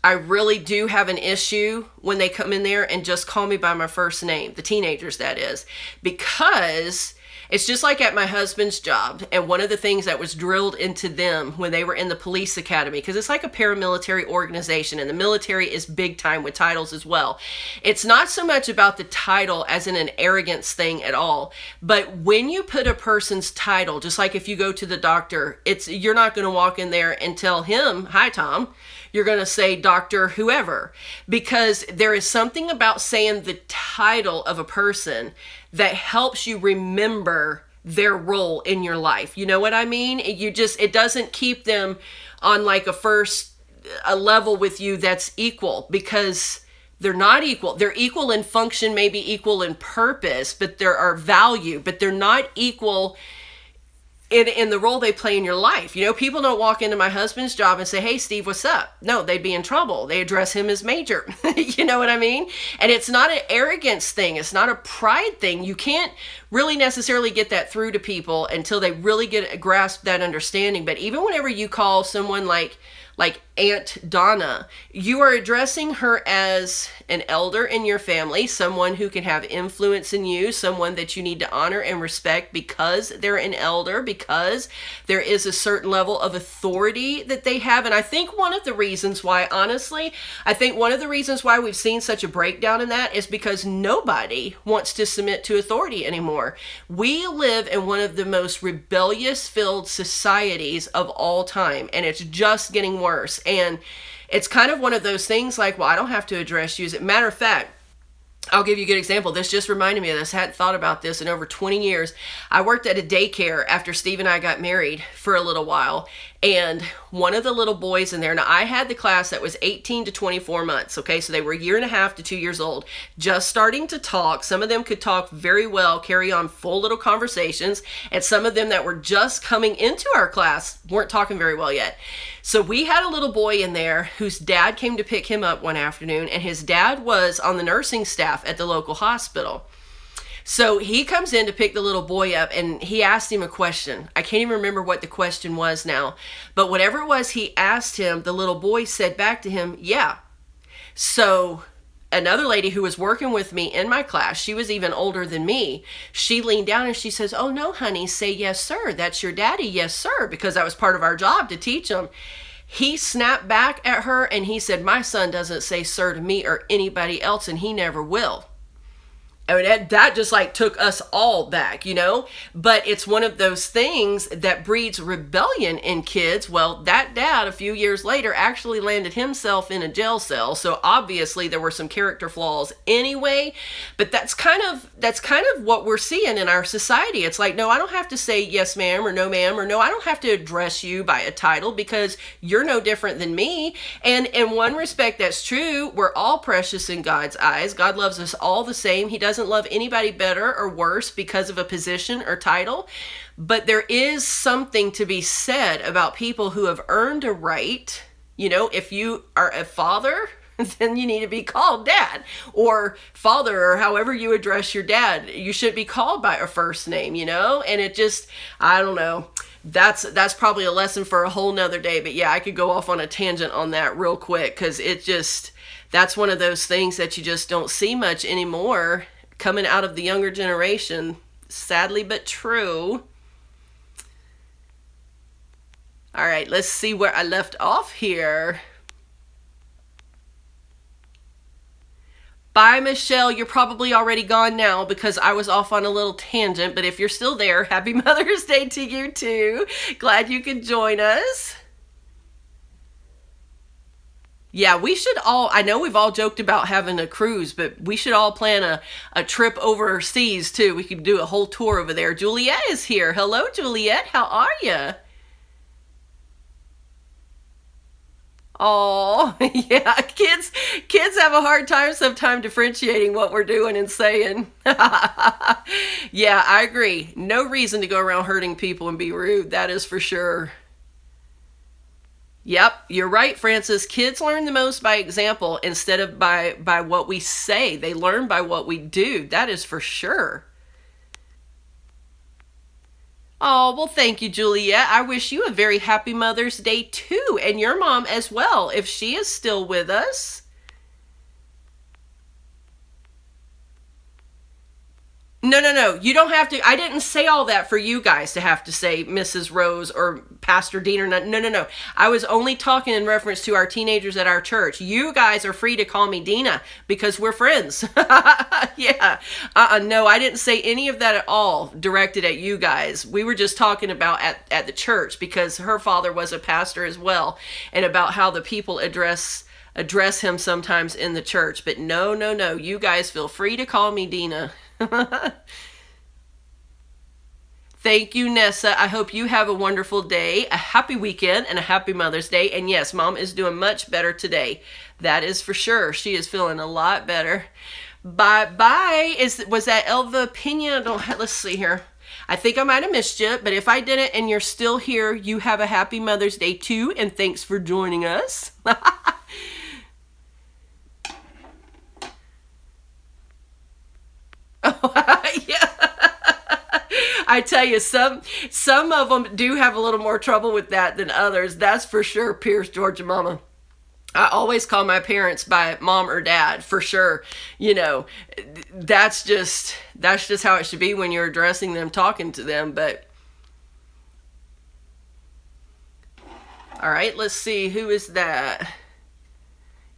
I really do have an issue when they come in there and just call me by my first name, the teenagers that is, because it's just like at my husband's job. And one of the things that was drilled into them when they were in the police academy, because it's like a paramilitary organization and the military is big time with titles as well. It's not so much about the title as in an arrogance thing at all. But when you put a person's title, just like if you go to the doctor, you're not going to walk in there and tell him, "Hi, Tom." You're going to say Dr. whoever, because there is something about saying the title of a person that helps you remember their role in your life. You know what I mean? It doesn't keep them on like a level with you that's equal, because they're not equal. They're equal in function, maybe equal in purpose, but there are value, but they're not equal in the role they play in your life. You know, people don't walk into my husband's job and say, "Hey, Steve, what's up?" No, they'd be in trouble. They address him as Major. You know what I mean? And it's not an arrogance thing. It's not a pride thing. You can't really necessarily get that through to people until they really grasp that understanding. But even whenever you call someone like Aunt Donna, you are addressing her as an elder in your family, someone who can have influence in you, someone that you need to honor and respect because they're an elder, because there is a certain level of authority that they have. And I think one of the reasons why, honestly, we've seen such a breakdown in that is because nobody wants to submit to authority anymore. We live in one of the most rebellious-filled societies of all time, and it's just getting worse. And it's kind of one of those things like, well, I don't have to address you. As a matter of fact, I'll give you a good example. This just reminded me of this. I hadn't thought about this in over 20 years. I worked at a daycare after Steve and I got married for a little while. And one of the little boys in there, now I had the class that was 18 to 24 months. Okay, so they were a year and a half to 2 years old, just starting to talk. Some of them could talk very well, carry on full little conversations. And some of them that were just coming into our class weren't talking very well yet. So we had a little boy in there whose dad came to pick him up one afternoon, and his dad was on the nursing staff at the local hospital. So he comes in to pick the little boy up, and he asked him a question. I can't even remember what the question was now, but whatever it was he asked him, the little boy said back to him, "Yeah." So another lady who was working with me in my class, she was even older than me, she leaned down and she says, "Oh no, honey, say yes, sir. That's your daddy. Yes, sir." Because that was part of our job to teach him. He snapped back at her and he said, "My son doesn't say sir to me or anybody else, and he never will." I mean, that just like took us all back, you know, but it's one of those things that breeds rebellion in kids. Well, that dad a few years later actually landed himself in a jail cell. So obviously there were some character flaws anyway, but that's kind of what we're seeing in our society. It's like, no, I don't have to say yes, ma'am, or no, ma'am, or no, I don't have to address you by a title because you're no different than me. And in one respect, that's true. We're all precious in God's eyes. God loves us all the same. He doesn't love anybody better or worse because of a position or title. But there is something to be said about people who have earned a right. You know, if you are a father, then you need to be called dad or father, or however you address your dad. You should be called by a first name, you know? And it just, I don't know. That's probably a lesson for a whole nother day. But yeah, I could go off on a tangent on that real quick, because that's one of those things that you just don't see much anymore coming out of the younger generation. Sadly but true. All right, let's see where I left off here. Bye, Michelle. You're probably already gone now because I was off on a little tangent, but if you're still there, happy Mother's Day to you too. Glad you could join us. Yeah, we should all, I know we've all joked about having a cruise, but we should all plan a trip overseas too. We could do a whole tour over there. Juliet is here. Hello, Juliet. How are you? Oh, yeah, kids have a hard time sometimes differentiating what we're doing and saying. Yeah, I agree. No reason to go around hurting people and be rude. That is for sure. Yep, you're right, Francis. Kids learn the most by example instead of by what we say. They learn by what we do. That is for sure. Oh, well, thank you, Juliet. I wish you a very happy Mother's Day too, and your mom as well, if she is still with us. No, no, no. You don't have to. I didn't say all that for you guys to have to say Mrs. Rose or Pastor Dean or not. No, no, no. I was only talking in reference to our teenagers at our church. You guys are free to call me Deena because we're friends. Yeah. No, I didn't say any of that at all directed at you guys. We were just talking about at the church because her father was a pastor as well, and about how the people address him sometimes in the church. But no, no, no. You guys feel free to call me Deena. Thank you, Nessa. I hope you have a wonderful day, a happy weekend, and a happy Mother's Day. And yes, Mom is doing much better today. That is for sure. She is feeling a lot better. Bye-bye. Was that Elva Pena? Let's see here. I think I might have missed you, but if I didn't and you're still here, you have a happy Mother's Day too, and thanks for joining us. Yeah. I tell you, some of them do have a little more trouble with that than others. That's for sure, Pierce, Georgia Mama. I always call my parents by mom or dad, for sure. You know, that's just how it should be when you're addressing them, talking to them. But all right, let's see, who is that?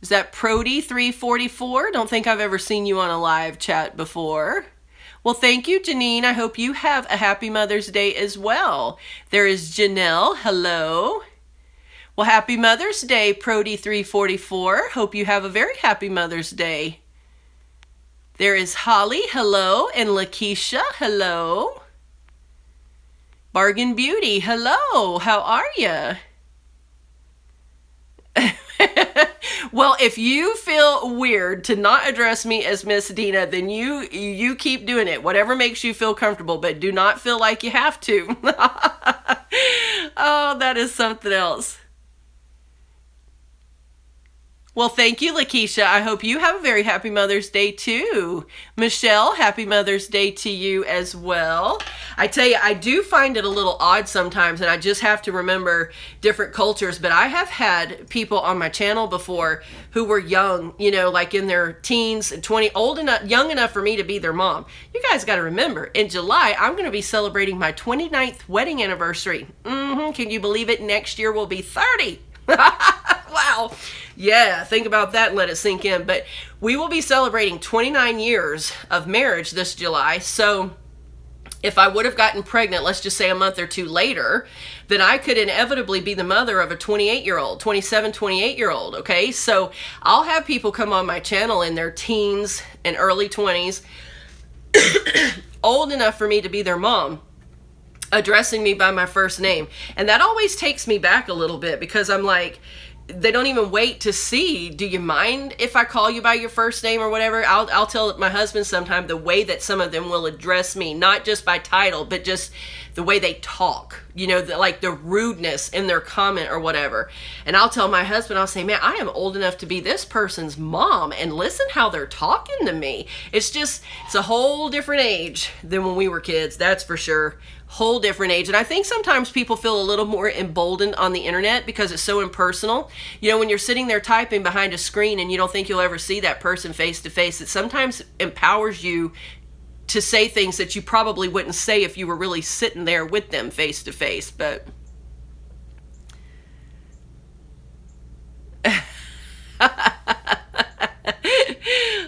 Is that Prody344? Don't think I've ever seen you on a live chat before. Well, thank you, Janine. I hope you have a happy Mother's Day as well. There is Janelle. Hello. Well, happy Mother's Day, Prody344. Hope you have a very happy Mother's Day. There is Holly. Hello. And Lakeisha. Hello. Bargain Beauty. Hello. How are you? Well, if you feel weird to not address me as Miss Deena, then you keep doing it. Whatever makes you feel comfortable, but do not feel like you have to. Oh, that is something else. Well, thank you, Lakeisha. I hope you have a very happy Mother's Day, too. Michelle, happy Mother's Day to you as well. I tell you, I do find it a little odd sometimes, and I just have to remember different cultures, but I have had people on my channel before who were young, you know, like in their teens, 20, young enough for me to be their mom. You guys got to remember, in July, I'm going to be celebrating my 29th wedding anniversary. Can you believe it? Next year will be 30. Wow. Yeah, think about that and let it sink in. But we will be celebrating 29 years of marriage this July. So if I would have gotten pregnant, let's just say a month or two later, then I could inevitably be the mother of a 28-year-old, 28-year-old, okay? So I'll have people come on my channel in their teens and early 20s, old enough for me to be their mom, addressing me by my first name. And that always takes me back a little bit because I'm like, they don't even wait to see, do you mind if I call you by your first name or whatever? I'll tell my husband sometime the way that some of them will address me, not just by title, but just the way they talk, you know, like the rudeness in their comment or whatever. And I'll tell my husband, I'll say, man, I am old enough to be this person's mom, and listen how they're talking to me. It's a whole different age than when we were kids, that's for sure. Whole different age. And I think sometimes people feel a little more emboldened on the internet because it's so impersonal. You know, when you're sitting there typing behind a screen and you don't think you'll ever see that person face to face, it sometimes empowers you to say things that you probably wouldn't say if you were really sitting there with them face to face. But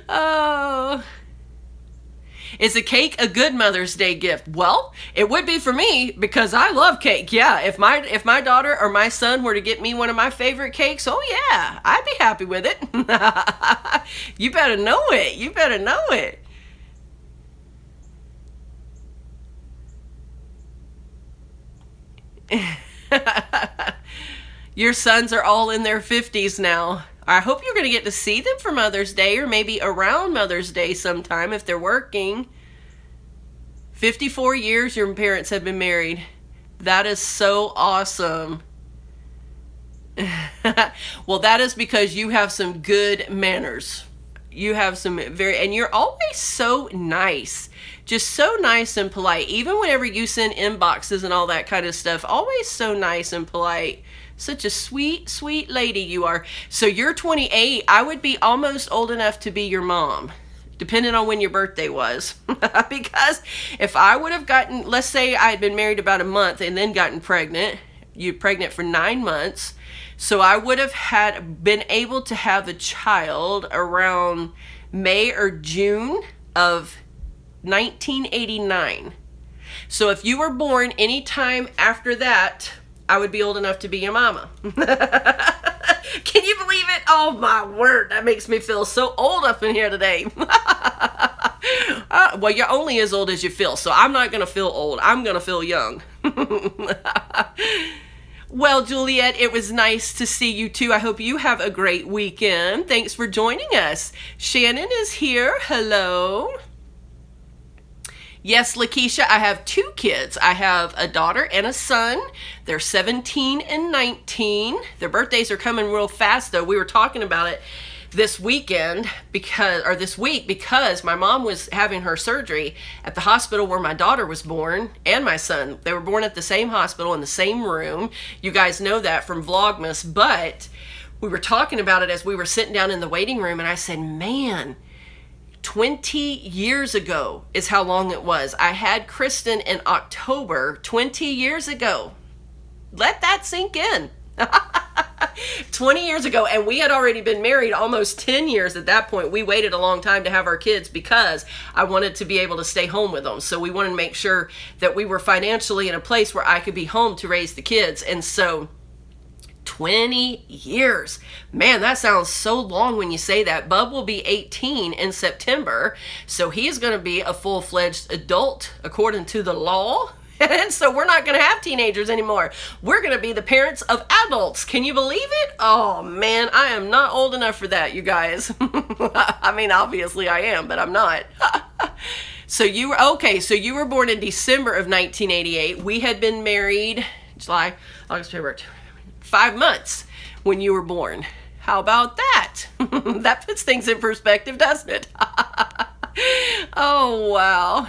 oh, is a cake a good Mother's Day gift? Well, it would be for me because I love cake. Yeah, if my daughter or my son were to get me one of my favorite cakes, oh yeah, I'd be happy with it. You better know it. You better know it. Your sons are all in their 50s now. I hope you're going to get to see them for Mother's Day or maybe around Mother's Day sometime if they're working. 54 years your parents have been married. That is so awesome. Well, that is because you have some good manners. You have some and you're always so nice. Just so nice and polite. Even whenever you send inboxes and all that kind of stuff, always so nice and polite. Such a sweet, sweet lady you are. So you're 28. I would be almost old enough to be your mom, depending on when your birthday was. Because if I would have gotten, let's say I had been married about a month and then gotten pregnant, you're pregnant for 9 months. So I would have been able to have a child around May or June of 1989. So if you were born anytime after that, I would be old enough to be your mama. Can you believe it? Oh my word, that makes me feel so old up in here today. Well, you're only as old as you feel, so I'm not going to feel old. I'm going to feel young. Well, Juliet, it was nice to see you too. I hope you have a great weekend. Thanks for joining us. Shannon is here. Hello. Yes, Lakeisha, I have 2 kids. I have a daughter and a son. They're 17 and 19. Their birthdays are coming real fast, though. We were talking about it this weekend this week because my mom was having her surgery at the hospital where my daughter was born and my son. They were born at the same hospital in the same room. You guys know that from Vlogmas, but we were talking about it as we were sitting down in the waiting room, and I said, man, 20 years ago is how long it was. I had Kristen in October 20 years ago. Let that sink in. 20 years ago, and we had already been married almost 10 years at that point. We waited a long time to have our kids because I wanted to be able to stay home with them. So we wanted to make sure that we were financially in a place where I could be home to raise the kids. And so 20 years. Man, that sounds so long when you say that. Bub will be 18 in September, so he is going to be a full-fledged adult according to the law. And so we're not going to have teenagers anymore. We're going to be the parents of adults. Can you believe it? Oh, man, I am not old enough for that, you guys. I mean, obviously I am, but I'm not. So you were born in December of 1988. We had been married July, August, September, 5 months when you were born. How about that? That puts things in perspective, doesn't it? Oh, wow.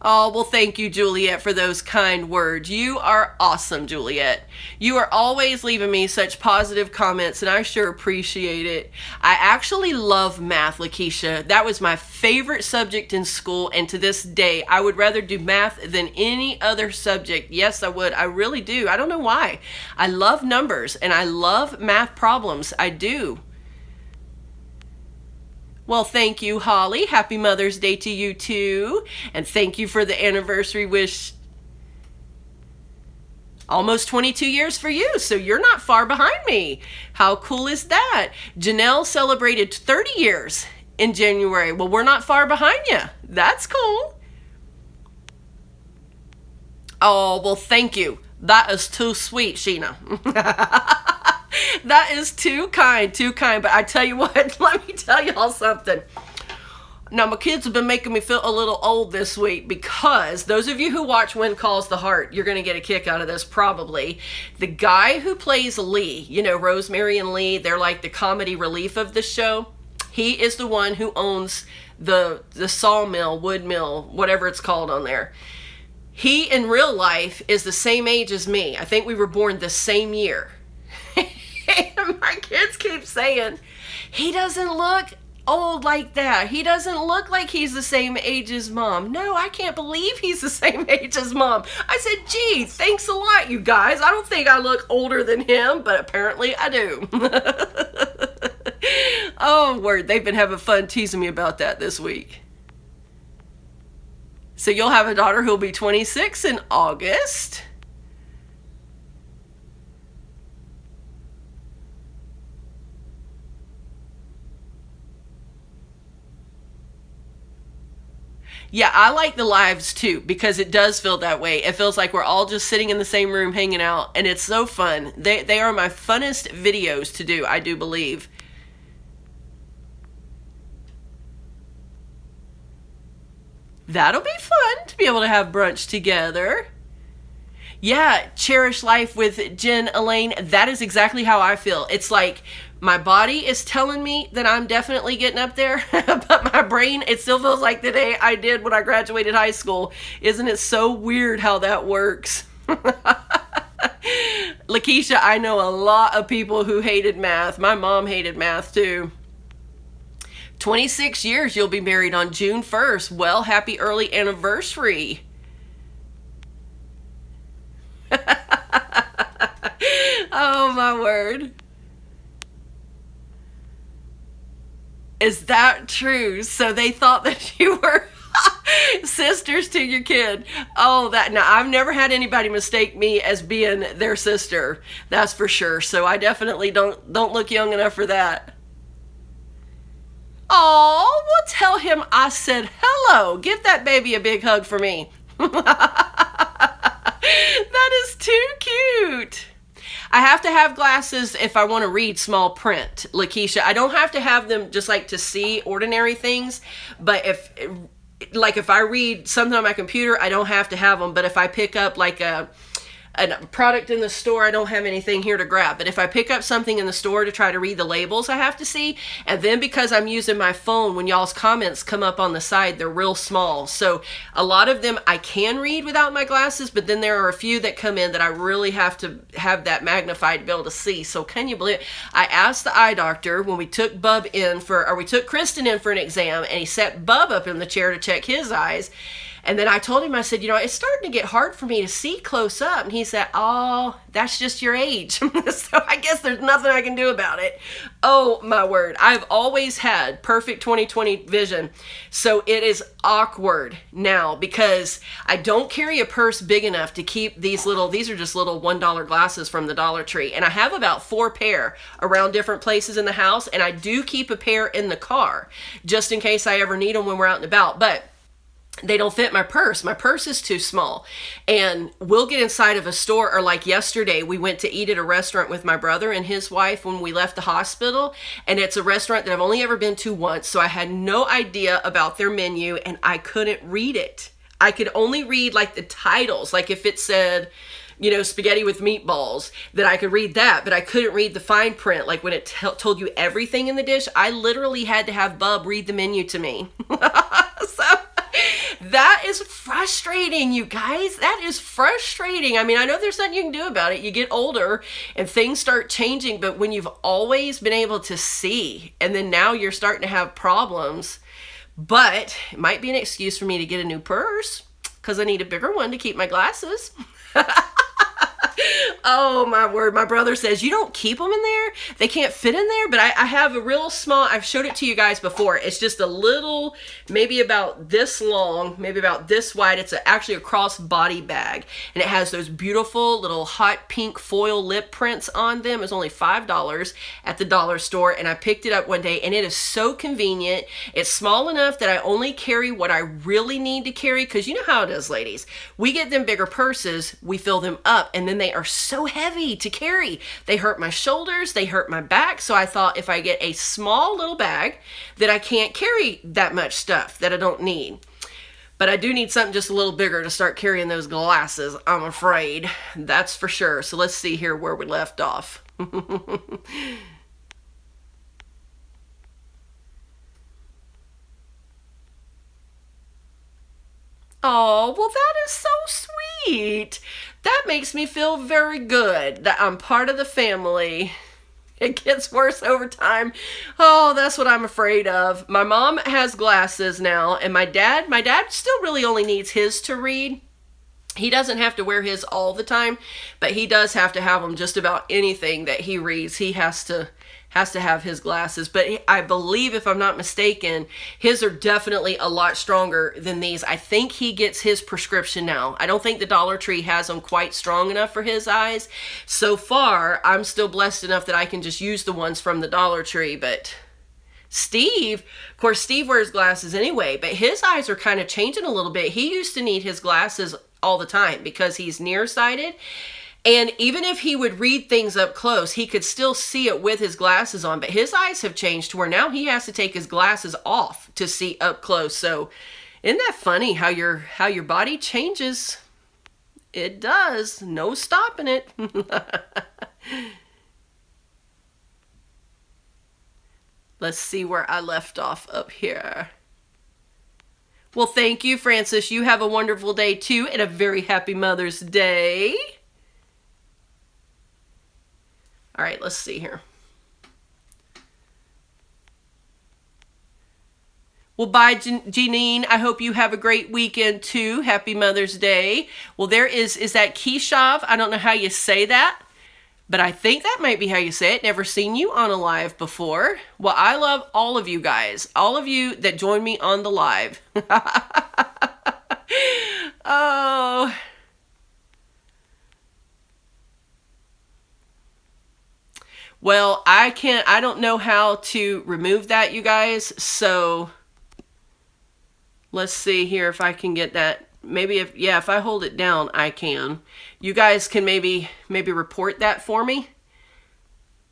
Oh, well, thank you, Juliet, for those kind words. You are awesome, Juliet. You are always leaving me such positive comments, and I sure appreciate it. I actually love math, Lakeisha. That was my favorite subject in school, and to this day, I would rather do math than any other subject. Yes, I would. I really do. I don't know why. I love numbers, and I love math problems. I do. Well, thank you, Holly. Happy Mother's Day to you, too. And thank you for the anniversary wish. Almost 22 years for you, so you're not far behind me. How cool is that? Janelle celebrated 30 years in January. Well, we're not far behind you. That's cool. Oh, well, thank you. That is too sweet, Sheena. That is too kind, but I tell you what, let me tell y'all something. Now, my kids have been making me feel a little old this week because those of you who watch When Calls the Heart, you're going to get a kick out of this probably. The guy who plays Lee, you know, Rosemary and Lee, they're like the comedy relief of the show. He is the one who owns the sawmill, wood mill, whatever it's called on there. He, in real life, is the same age as me. I think we were born the same year. And my kids keep saying, he doesn't look old like that. He doesn't look like he's the same age as Mom. No, I can't believe he's the same age as Mom. I said, gee, thanks a lot, you guys. I don't think I look older than him, but apparently I do. Oh, word. They've been having fun teasing me about that this week. So you'll have a daughter who'll be 26 in August. Yeah, I like the lives too because it does feel that way. It feels like we're all just sitting in the same room hanging out, and it's so fun. They are my funnest videos to do, I do believe. That'll be fun to be able to have brunch together. Yeah, cherish life with Jen Elaine. That is exactly how I feel. It's like my body is telling me that I'm definitely getting up there, but my brain, it still feels like the day I did when I graduated high school. Isn't it so weird how that works? Lakeisha, I know a lot of people who hated math. My mom hated math too. 26 years you'll be married on June 1st. Well, happy early anniversary. Oh my word. Is that true? So they thought that you were sisters to your kid. Oh, that now I've never had anybody mistake me as being their sister. That's for sure. So I definitely don't look young enough for that. Oh, well, tell him I said hello. Give that baby a big hug for me. That is too cute. I have to have glasses if I want to read small print, Lakeisha. I don't have to have them just like to see ordinary things, but if I read something on my computer, I don't have to have them. But if I pick up like a product in the store, I don't have anything here to grab. But if I pick up something in the store to try to read the labels, I have to see. And then because I'm using my phone, when y'all's comments come up on the side, they're real small. So a lot of them I can read without my glasses, but then there are a few that come in that I really have to have that magnified to be able to see. So can you believe it? I asked the eye doctor when we took we took Kristen in for an exam, and he set Bub up in the chair to check his eyes. And then I told him, I said, it's starting to get hard for me to see close up. And he said, oh, that's just your age. So I guess there's nothing I can do about it. Oh, my word. I've always had perfect 20/20 vision. So it is awkward now because I don't carry a purse big enough to keep these are just little $1 glasses from the Dollar Tree. And I have about 4 pair around different places in the house. And I do keep a pair in the car just in case I ever need them when we're out and about. But they don't fit my purse. My purse is too small. And we'll get inside of a store, or like yesterday, we went to eat at a restaurant with my brother and his wife when we left the hospital. And it's a restaurant that I've only ever been to once. So I had no idea about their menu and I couldn't read it. I could only read like the titles. Like if it said, spaghetti with meatballs, that I could read that, but I couldn't read the fine print. Like when it told you everything in the dish, I literally had to have Bub read the menu to me. So that is frustrating, you guys. That is frustrating. I mean, I know there's nothing you can do about it. You get older and things start changing, but when you've always been able to see and then now you're starting to have problems, but it might be an excuse for me to get a new purse because I need a bigger one to keep my glasses. Oh my word. My brother says, you don't keep them in there? They can't fit in there? But I have a real small, I've showed it to you guys before. It's just a little, maybe about this long, maybe about this wide. It's actually a crossbody bag. And it has those beautiful little hot pink foil lip prints on them. It's only $5 at the dollar store. And I picked it up one day and it is so convenient. It's small enough that I only carry what I really need to carry. Because you know how it is, ladies. We get them bigger purses, we fill them up, and then they are so heavy to carry. They hurt my shoulders, they hurt my back. So I thought if I get a small little bag that I can't carry that much stuff that I don't need. But I do need something just a little bigger to start carrying those glasses, I'm afraid. That's for sure. So let's see here where we left off. Oh, well, that is so sweet. That makes me feel very good that I'm part of the family. It gets worse over time. Oh, that's what I'm afraid of. My mom has glasses now, and my dad still really only needs his to read. He doesn't have to wear his all the time, but he does have to have them just about anything that he reads. He has to have his glasses. But I believe, if I'm not mistaken, his are definitely a lot stronger than these. I think he gets his prescription now. I don't think the Dollar Tree has them quite strong enough for his eyes. So far, I'm still blessed enough that I can just use the ones from the Dollar Tree. But Steve, of course, Steve wears glasses anyway, but his eyes are kind of changing a little bit. He used to need his glasses all the time because he's nearsighted. And even if he would read things up close, he could still see it with his glasses on. But his eyes have changed to where now he has to take his glasses off to see up close. So isn't that funny how your body changes It does. No stopping it. Let's see where I left off up here. Well, thank you, Francis. You have a wonderful day, too, and a very happy Mother's Day. All right, let's see here. Well, bye, Janine. I hope you have a great weekend, too. Happy Mother's Day. Well, there is that Keshav? I don't know how you say that, but I think that might be how you say it. Never seen you on a live before. Well, I love all of you guys. All of you that joined me on the live. Oh. Well, I don't know how to remove that, you guys. So let's see here if I can get that. Maybe if I hold it down, I can. You guys can maybe report that for me.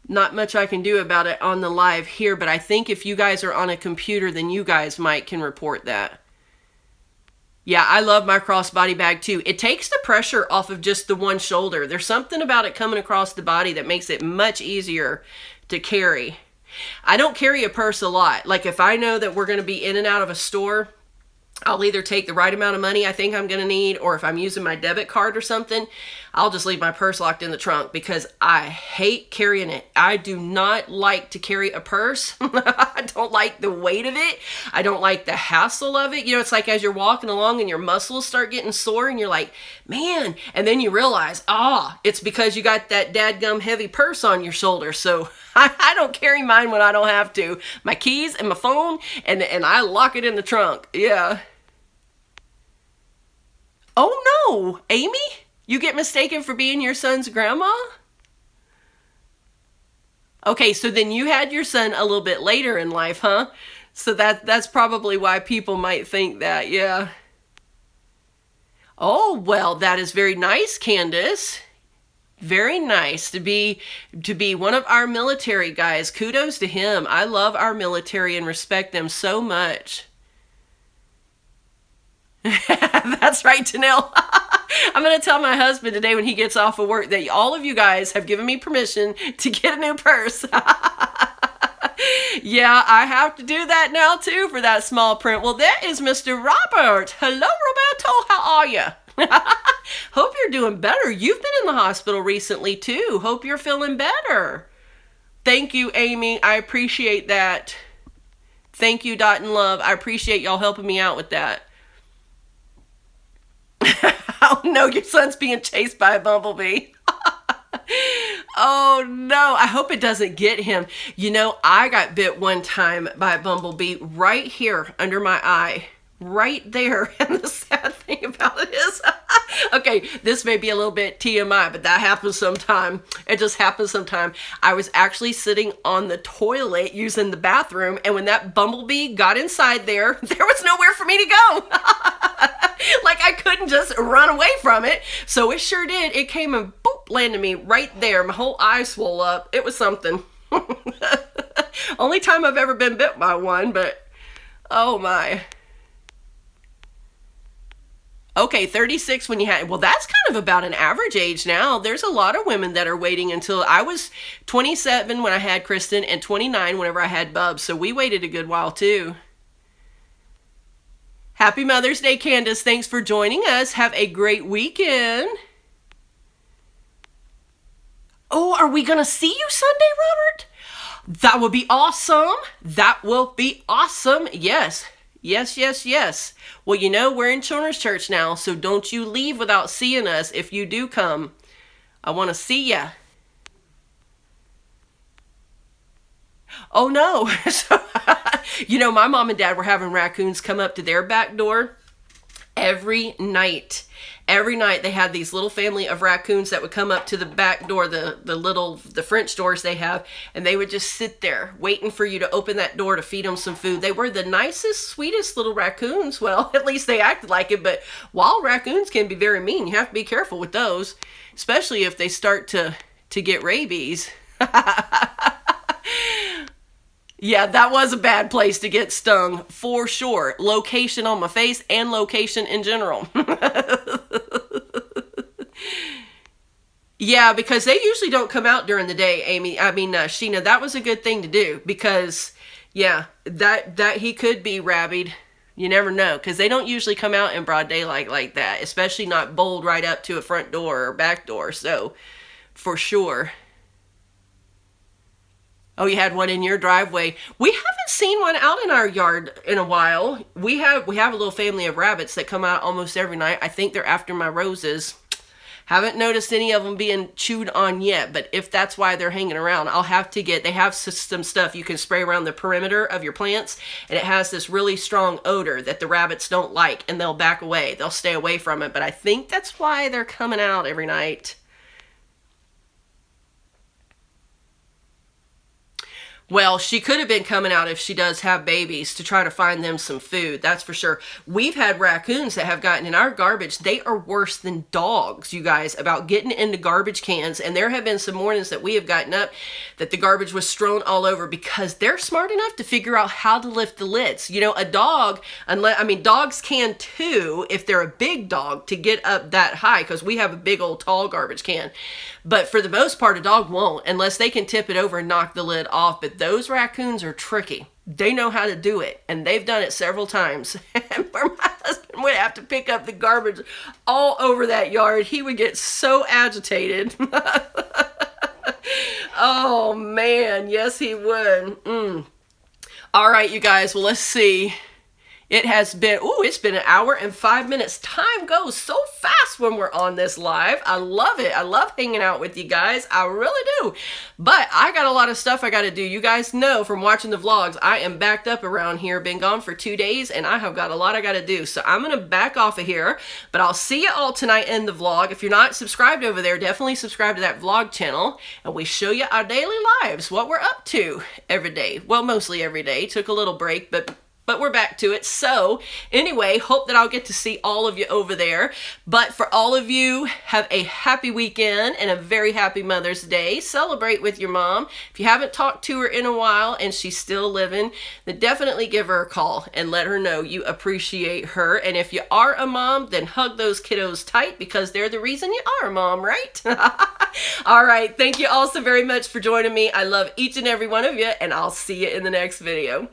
Not much I can do about it on the live here, but I think if you guys are on a computer, then you guys can report that. Yeah, I love my crossbody bag too. It takes the pressure off of just the one shoulder. There's something about it coming across the body that makes it much easier to carry. I don't carry a purse a lot. Like if I know that we're going to be in and out of a store, I'll either take the right amount of money I think I'm going to need, or if I'm using my debit card or something, I'll just leave my purse locked in the trunk because I hate carrying it. I do not like to carry a purse. I don't like the weight of it. I don't like the hassle of it. You know, it's like as you're walking along and your muscles start getting sore and you're like, man, and then you realize, it's because you got that dadgum heavy purse on your shoulder. So I don't carry mine when I don't have to. My keys and my phone, and I lock it in the trunk. Yeah. Oh no, Amy, you get mistaken for being your son's grandma? Okay, so then you had your son a little bit later in life, huh? So that's probably why people might think that, yeah. Oh, well, that is very nice, Candace. Very nice to be one of our military guys. Kudos to him. I love our military and respect them so much. That's right, Janelle. I'm going to tell my husband today when he gets off of work that all of you guys have given me permission to get a new purse. Yeah, I have to do that now too for that small print. Well, there is Mr. Robert. Hello, Roberto. How are you? Hope you're doing better. You've been in the hospital recently too. Hope you're feeling better. Thank you, Amy. I appreciate that. Thank you, Dot and Love. I appreciate y'all helping me out with that. Oh no, your son's being chased by a bumblebee. Oh no, I hope it doesn't get him. You know, I got bit one time by a bumblebee right here under my eye. Right there. And the sad thing about it is, okay, this may be a little bit TMI, but that happens sometime. It just happens sometime. I was actually sitting on the toilet using the bathroom, and when that bumblebee got inside there was nowhere for me to go. Like I couldn't just run away from it. So it sure did. It came and boop, landed me right there. My whole eye swole up. It was something. Only time I've ever been bit by one, but oh my. Okay, 36 when you had, well, that's kind of about an average age now. There's a lot of women that are waiting until, I was 27 when I had Kristen and 29 whenever I had Bubs. So we waited a good while too. Happy Mother's Day, Candace. Thanks for joining us. Have a great weekend. Oh, are we going to see you Sunday, Robert? That would be awesome. That will be awesome. Yes. Yes, yes, yes. Well, you know, we're in Children's Church now, so don't you leave without seeing us if you do come. I want to see ya. Oh, no. You know, my mom and dad were having raccoons come up to their back door every night. Every night they had these little family of raccoons that would come up to the back door, the French doors they have, and they would just sit there waiting for you to open that door to feed them some food. They were the nicest, sweetest little raccoons. Well, at least they acted like it, but wild raccoons can be very mean. You have to be careful with those, especially if they start to get rabies. Yeah, that was a bad place to get stung, for sure. Location on my face and location in general. Yeah, because they usually don't come out during the day, Amy. I mean, Sheena, that was a good thing to do because, yeah, that he could be rabid. You never know, because they don't usually come out in broad daylight like that, especially not bold right up to a front door or back door. So, for sure. Oh, you had one in your driveway. We haven't seen one out in our yard in a while. We have a little family of rabbits that come out almost every night. I think they're after my roses. Haven't noticed any of them being chewed on yet, but if that's why they're hanging around, I'll have to get, they have some stuff you can spray around the perimeter of your plants, and it has this really strong odor that the rabbits don't like, and they'll back away. They'll stay away from it, but I think that's why they're coming out every night. Well, she could have been coming out if she does have babies to try to find them some food. That's for sure. We've had raccoons that have gotten in our garbage. They are worse than dogs, you guys, about getting into garbage cans. And there have been some mornings that we have gotten up that the garbage was strewn all over because they're smart enough to figure out how to lift the lids. You know, a dog, dogs can too if they're a big dog to get up that high because we have a big old tall garbage can. But for the most part, a dog won't unless they can tip it over and knock the lid off. But those raccoons are tricky. They know how to do it, and they've done it several times. And where my husband would have to pick up the garbage all over that yard, he would get so agitated. Oh, man. Yes, he would. All right, you guys. Well, let's see. It has been, it's been an hour and 5 minutes. Time goes so fast when we're on this live. I love it. I love hanging out with you guys. I really do. But I got a lot of stuff I got to do. You guys know from watching the vlogs, I am backed up around here. Been gone for 2 days, and I have got a lot I got to do. So I'm going to back off of here. But I'll see you all tonight in the vlog. If you're not subscribed over there, definitely subscribe to that vlog channel. And we show you our daily lives, what we're up to every day. Well, mostly every day. Took a little break, but we're back to it. So anyway, hope that I'll get to see all of you over there. But for all of you, have a happy weekend and a very happy Mother's Day. Celebrate with your mom. If you haven't talked to her in a while and she's still living, then definitely give her a call and let her know you appreciate her. And if you are a mom, then hug those kiddos tight because they're the reason you are a mom, right? All right. Thank you all so very much for joining me. I love each and every one of you, and I'll see you in the next video.